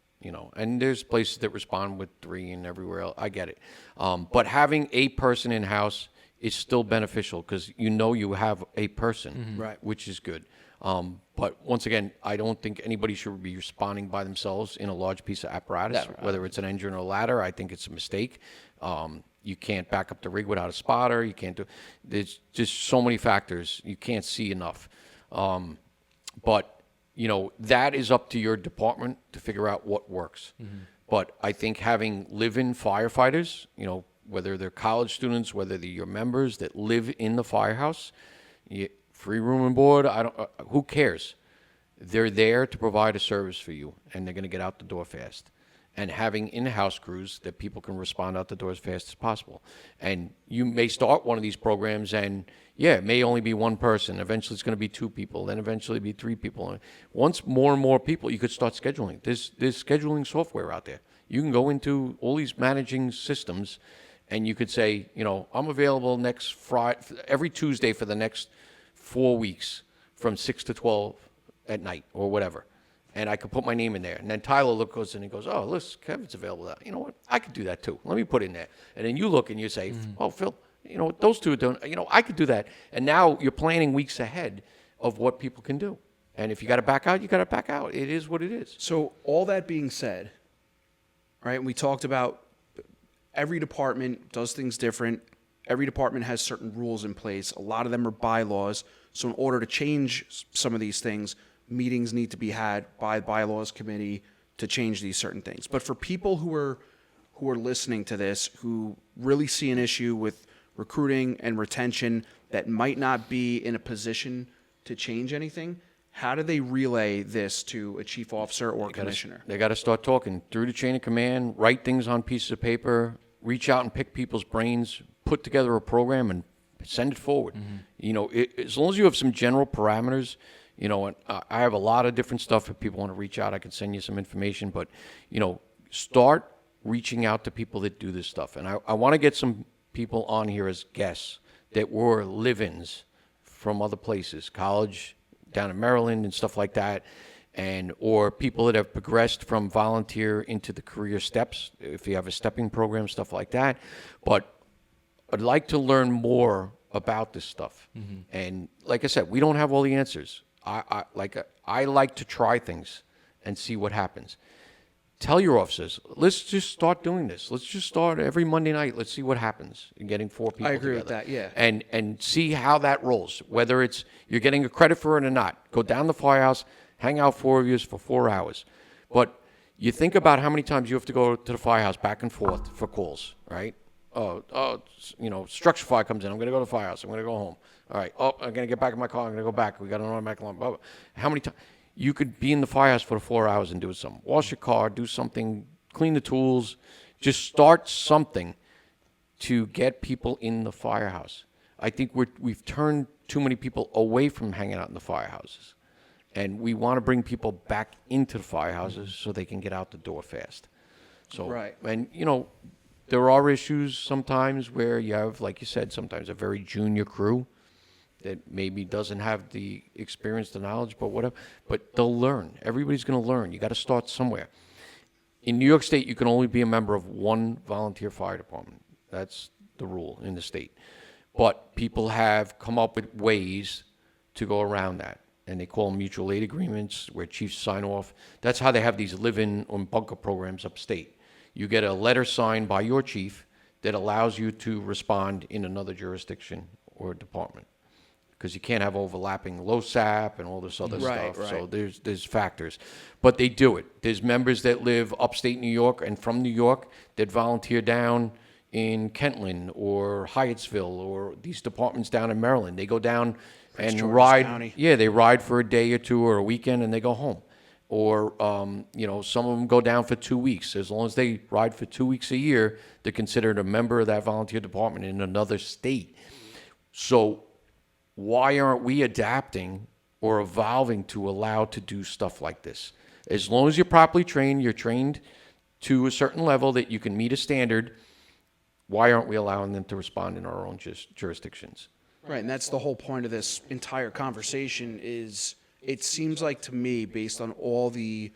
And there's places that respond with 3 and everywhere else. I get it. But having a person in-house is still beneficial because you have a person, Right. which is good. But once again, I don't think anybody should be responding by themselves in a large piece of apparatus, Never. whether it's an engine or a ladder. I think it's a mistake. You can't back up the rig without a spotter. You can't do. There's just so many factors. You can't see enough. But that is up to your department to figure out what works. But I think having live-in firefighters, whether they're college students, whether they're your members that live in the firehouse, free room and board, who cares? They're there to provide a service for you, and they're going to get out the door fast. And having in-house crews that people can respond out the door as fast as possible. And you may start one of these programs and, it may only be one person. Eventually it's going to be 2 people, then eventually be 3 people. And once more and more people, you could start scheduling. There's scheduling software out there. You can go into all these managing systems and you could say, I'm available next Friday, every Tuesday for the next 4 weeks from 6 to 12 at night or whatever. and I could put my name in there. And then Tyler goes in and goes, oh, listen, Kevin's available. You know what? I could do that too. Let me put it in there. And then you look and you say, oh, Phil, you know, those two don't, you know, I could do that. And now you're planning weeks ahead of what people can do. And if you got to back out, you got to back out. It is what it is. So all that being said, right, and we talked about every department does things different. Every department has certain rules in place. A lot of them are bylaws. So in order to change some of these things, meetings need to be had by the bylaws committee to change these certain things. But for people who are listening to this, who really see an issue with recruiting and retention that might not be in a position to change anything, how do they relay this to a chief officer or commissioner? They got to start talking through the chain of command, write things on pieces of paper, reach out and pick people's brains, put together a program and send it forward. You know, as long as you have some general parameters, you know, and I have a lot of different stuff. If people want to reach out, I can send you some information. But, you know, start reaching out to people that do this stuff. And I want to get some people on here as guests that were live-ins from other places, college down in Maryland and stuff like that, and or people that have progressed from volunteer into the career steps, if you have a stepping program, stuff like that. But I'd like to learn more about this stuff. And like I said, we don't have all the answers. I like to try things and see what happens. Tell your officers, let's just start doing this. Let's just start every Monday night. Let's see what happens in getting 4 people I agree together. with that, yeah. And see how that rolls, whether it's you're getting a credit for it or not. Go down the firehouse, hang out 4 of you for 4 hours. But you think about how many times you have to go to the firehouse back and forth for calls, right? You know, structure fire comes in. I'm going to go to the firehouse. I'm going to go home. All right. Oh, I'm going to get back in my car. I'm going to go back. We got an automatic alarm. Blah, blah. How many times? You could be in the firehouse for 4 hours and do something. Wash your car, do something, clean the tools. Just start something to get people in the firehouse. I think we've turned too many people away from hanging out in the firehouses. And we want to bring people back into the firehouses so they can get out the door fast. So, Right. And, you know, there are issues sometimes where you have, like you said, sometimes a very junior crew that maybe doesn't have the experience, the knowledge, but whatever. But they'll learn. Everybody's going to learn. You got to start somewhere. In New York State, you can only be a member of one volunteer fire department. That's the rule in the state. But people have come up with ways to go around that. And they call them mutual aid agreements where chiefs sign off. That's how they have these live-in or bunker programs upstate. You get a letter signed by your chief that allows you to respond in another jurisdiction or department. Because you can't have overlapping LoSAP and all this other Right, stuff. right. So there's factors. But they do it. There's members that live upstate New York and from New York that volunteer down in Kentland or Hyattsville or these departments down in Maryland. They go down and George's ride. County. Yeah, they ride for a day or two or a weekend and they go home. Or, you know, some of them go down for 2 weeks. As long as they ride for 2 weeks a year, they're considered a member of that volunteer department in another state. So why aren't we adapting or evolving to allow to do stuff like this? As long as you're properly trained, you're trained to a certain level that you can meet a standard, why aren't we allowing them to respond in our own jurisdictions? Right, and that's the whole point of this entire conversation is it seems like to me, based on all the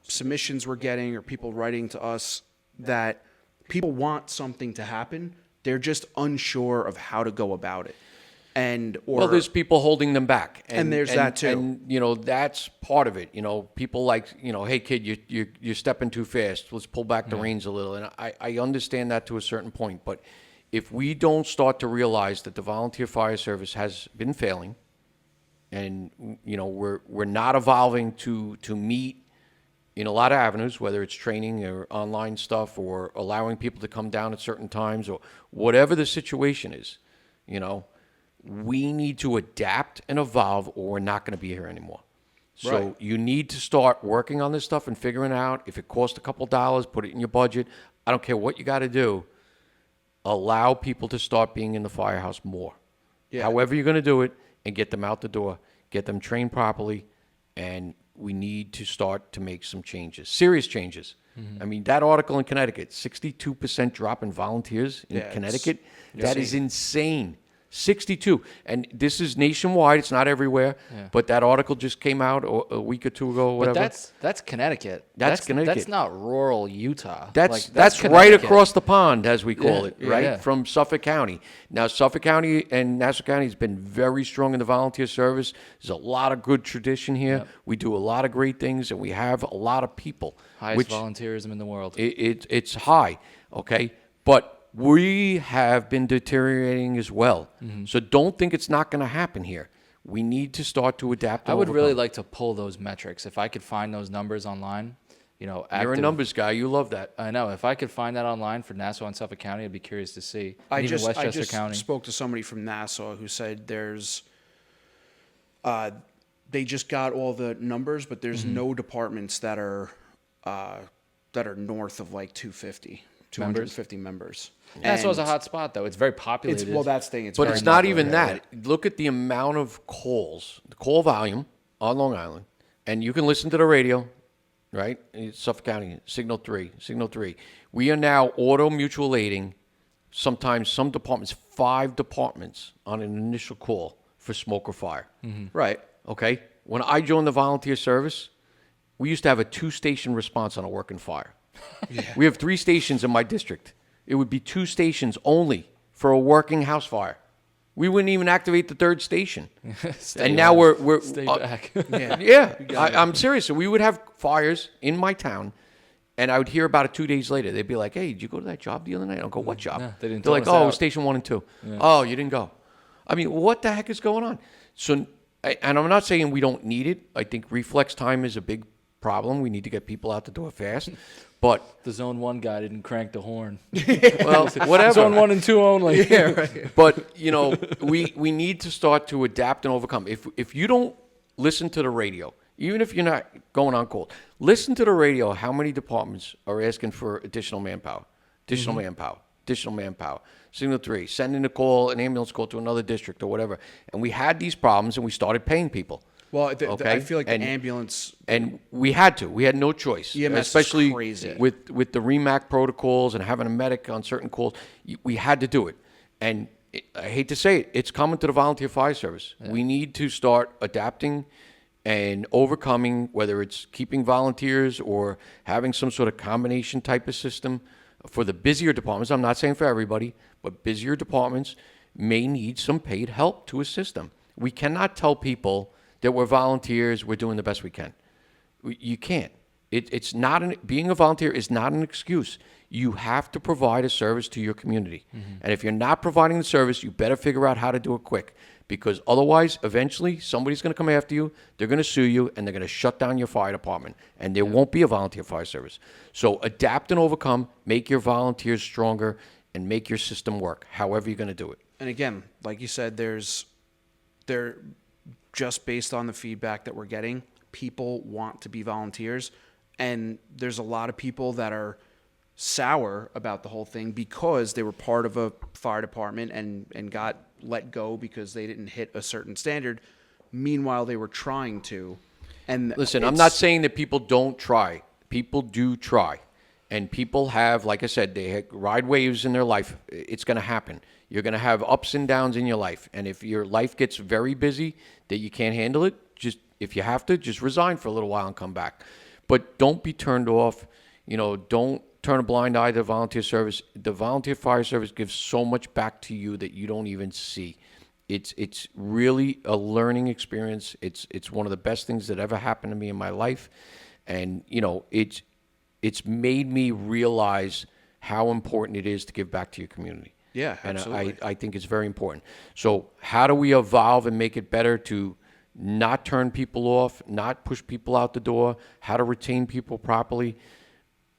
submissions we're getting or people writing to us, that people want something to happen. They're just unsure of how to go about it. Well, there's people holding them back. And there's that too. And, you know, that's part of it. You know, people like, you know, hey, kid, you're stepping too fast. Let's pull back the reins a little. And I understand that to a certain point. But if we don't start to realize that the volunteer fire service has been failing and, you know, we're not evolving to meet in a lot of avenues, whether it's training or online stuff or allowing people to come down at certain times or whatever the situation is, you know, we need to adapt and evolve or we're not going to be here anymore. So Right. you need to start working on this stuff and figuring out if it costs a couple dollars, put it in your budget. I don't care what you got to do. Allow people to start being in the firehouse more. Yeah. However you're going to do it and get them out the door, get them trained properly, and we need to start to make some changes, serious changes. I mean, that article in Connecticut, 62% drop in volunteers in Yeah, Connecticut, it's that is insane. 62. And this is nationwide. It's not everywhere. Yeah. But that article just came out a week or two ago, or whatever. But that's Connecticut. That's Connecticut. That's not rural Utah. That's right Connecticut. across the pond, as we call Yeah, it, yeah, right? yeah. From Suffolk County. Now, Suffolk County and Nassau County has been very strong in the volunteer service. There's a lot of good tradition here. Yep. We do a lot of great things, and we have a lot of people. Highest volunteerism in the world. It's high, okay? But we have been deteriorating as well. Mm-hmm. So don't think it's not going to happen here. We need to start to adapt. I would really like to pull those metrics. If I could find those numbers online, You're a numbers guy. You love that. I know. If I could find that online for Nassau and Suffolk County, I'd be curious to see. And I even just Westchester County. spoke to somebody from Nassau who said they just got all the numbers, but there's no departments that are north of like 250 members. Nassau's a And hot spot, though. It's very populated. that's the thing. But very it's not popular even area. that. Look at the amount of calls, the call volume on Long Island, and you can listen to the radio, right? It's Suffolk County, Signal 3. We are now auto mutual aiding, sometimes some departments, 5 departments on an initial call for smoke or fire. Right. Okay? When I joined the volunteer service, we used to have a 2-station response on a working fire. We have 3 stations in my district. It would be 2 stations only for a working house fire. We wouldn't even activate the 3rd station. And now we're Stay back. yeah, I'm serious. So we would have fires in my town, and I would hear about it 2 days later. They'd be like, "Hey, did you go to that job the other night?" I'll go, "What job?" No, they didn't They're tell like, us "Oh, it out." was station 1 and 2." Oh, you didn't go. I mean, what the heck is going on? So, and I'm not saying we don't need it. I think reflex time is a big problem. We need to get people out the door fast. But The Zone 1 guy didn't crank the horn. well, whatever. Zone 1 and 2 only. Yeah, right. But we need to start to adapt and overcome. If you don't listen to the radio, even if you're not going on call, listen to the radio. How many departments are asking for additional manpower? Additional manpower. Signal 3, sending an ambulance call to another district or whatever. And we had these problems, and we started paying people. Well, Okay. I feel like And- the ambulance. And we had to. We had no choice. EMS is especially crazy. with the REMAC protocols and having a medic on certain calls. We had to do it. And I hate to say it, it's coming to the volunteer fire service. We need to start adapting and overcoming, whether it's keeping volunteers or having some sort of combination type of system for the busier departments. I'm not saying for everybody, but busier departments may need some paid help to assist them. We cannot tell people that we're volunteers, we're doing the best we can. You can't. It's not being a volunteer is not an excuse. You have to provide a service to your community. And if you're not providing the service, you better figure out how to do it quick, because otherwise, eventually, somebody's going to come after you, they're going to sue you, and they're going to shut down your fire department, and there won't be a volunteer fire service. So adapt and overcome, make your volunteers stronger, and make your system work, however you're going to do it. And again, like you said, they're just based on the feedback that we're getting, people want to be volunteers. And there's a lot of people that are sour about the whole thing because they were part of a fire department and got let go because they didn't hit a certain standard. Meanwhile, they were trying to. And listen, I'm not saying that people don't try. People do try. And people have, like I said, they ride waves in their life. It's going to happen. You're going to have ups and downs in your life. And if your life gets very busy that you can't handle it, if you have to, just resign for a little while and come back. But don't be turned off. Don't turn a blind eye to the volunteer service. The volunteer fire service gives so much back to you that you don't even see. It's really a learning experience. It's one of the best things that ever happened to me in my life. And, it's made me realize how important it is to give back to your community. Yeah, and absolutely. I think it's very important. So how do we evolve and make it better to not turn people off, not push people out the door, how to retain people properly?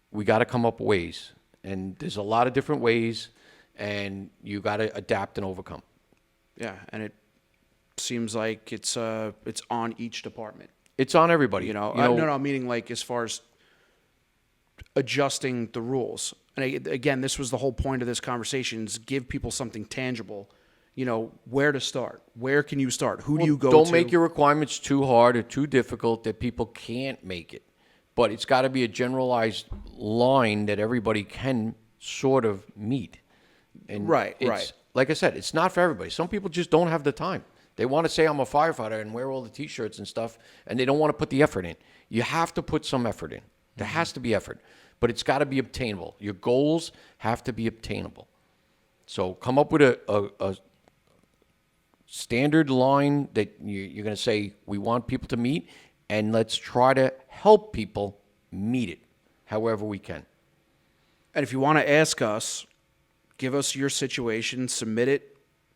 We got to come up with ways. And there's a lot of different ways, and you got to adapt and overcome. Yeah, and it seems like it's on each department. It's on everybody. No, meaning like as far as adjusting the rules. And again, this was the whole point of this conversation, is give people something tangible. Where to start. Where can you start? Who do you go to? Don't make your requirements too hard or too difficult that people can't make it. But it's got to be a generalized line that everybody can sort of meet. And Right. like I said, it's not for everybody. Some people just don't have the time. They want to say I'm a firefighter and wear all the T-shirts and stuff, and they don't want to put the effort in. You have to put some effort in. There has to be effort, but it's got to be obtainable. Your goals have to be obtainable. So come up with a standard line that you're going to say we want people to meet, and let's try to help people meet it however we can. And if you want to ask us, give us your situation, submit it.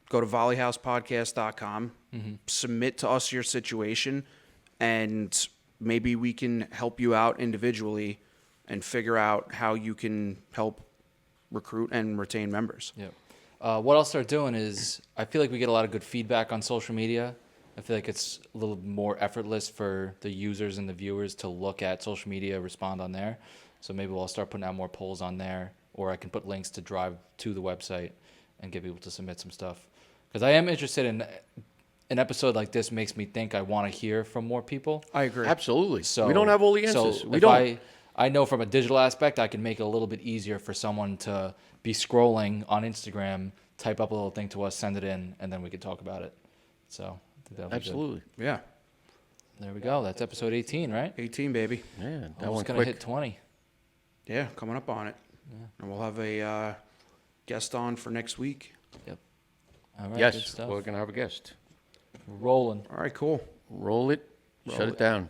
Go to volleyhousepodcast.com, submit to us your situation, and maybe we can help you out individually and figure out how you can help recruit and retain members. Yep. What I'll start doing is I feel like we get a lot of good feedback on social media. I feel like it's a little more effortless for the users and the viewers to look at social media, respond on there. So maybe we'll start putting out more polls on there, or I can put links to drive to the website and get people to submit some stuff. Because I am interested in an episode like this. Makes me think I want to hear from more people. I agree. Absolutely. So we don't have all the answers. We if don't. I know from a digital aspect, I can make it a little bit easier for someone to be scrolling on Instagram, type up a little thing to us, send it in, and then we could talk about it. So I think that'll be Absolutely. Yeah. good. There we go. That's episode 18, right? 18, baby. Yeah, that Almost one gonna quick. hit 20. Yeah, coming up on it. Yeah. And we'll have a guest on for next week. Yep. All right. Good Yes, stuff. we're going to have a guest. Rolling. All right, cool. Roll it, shut it down.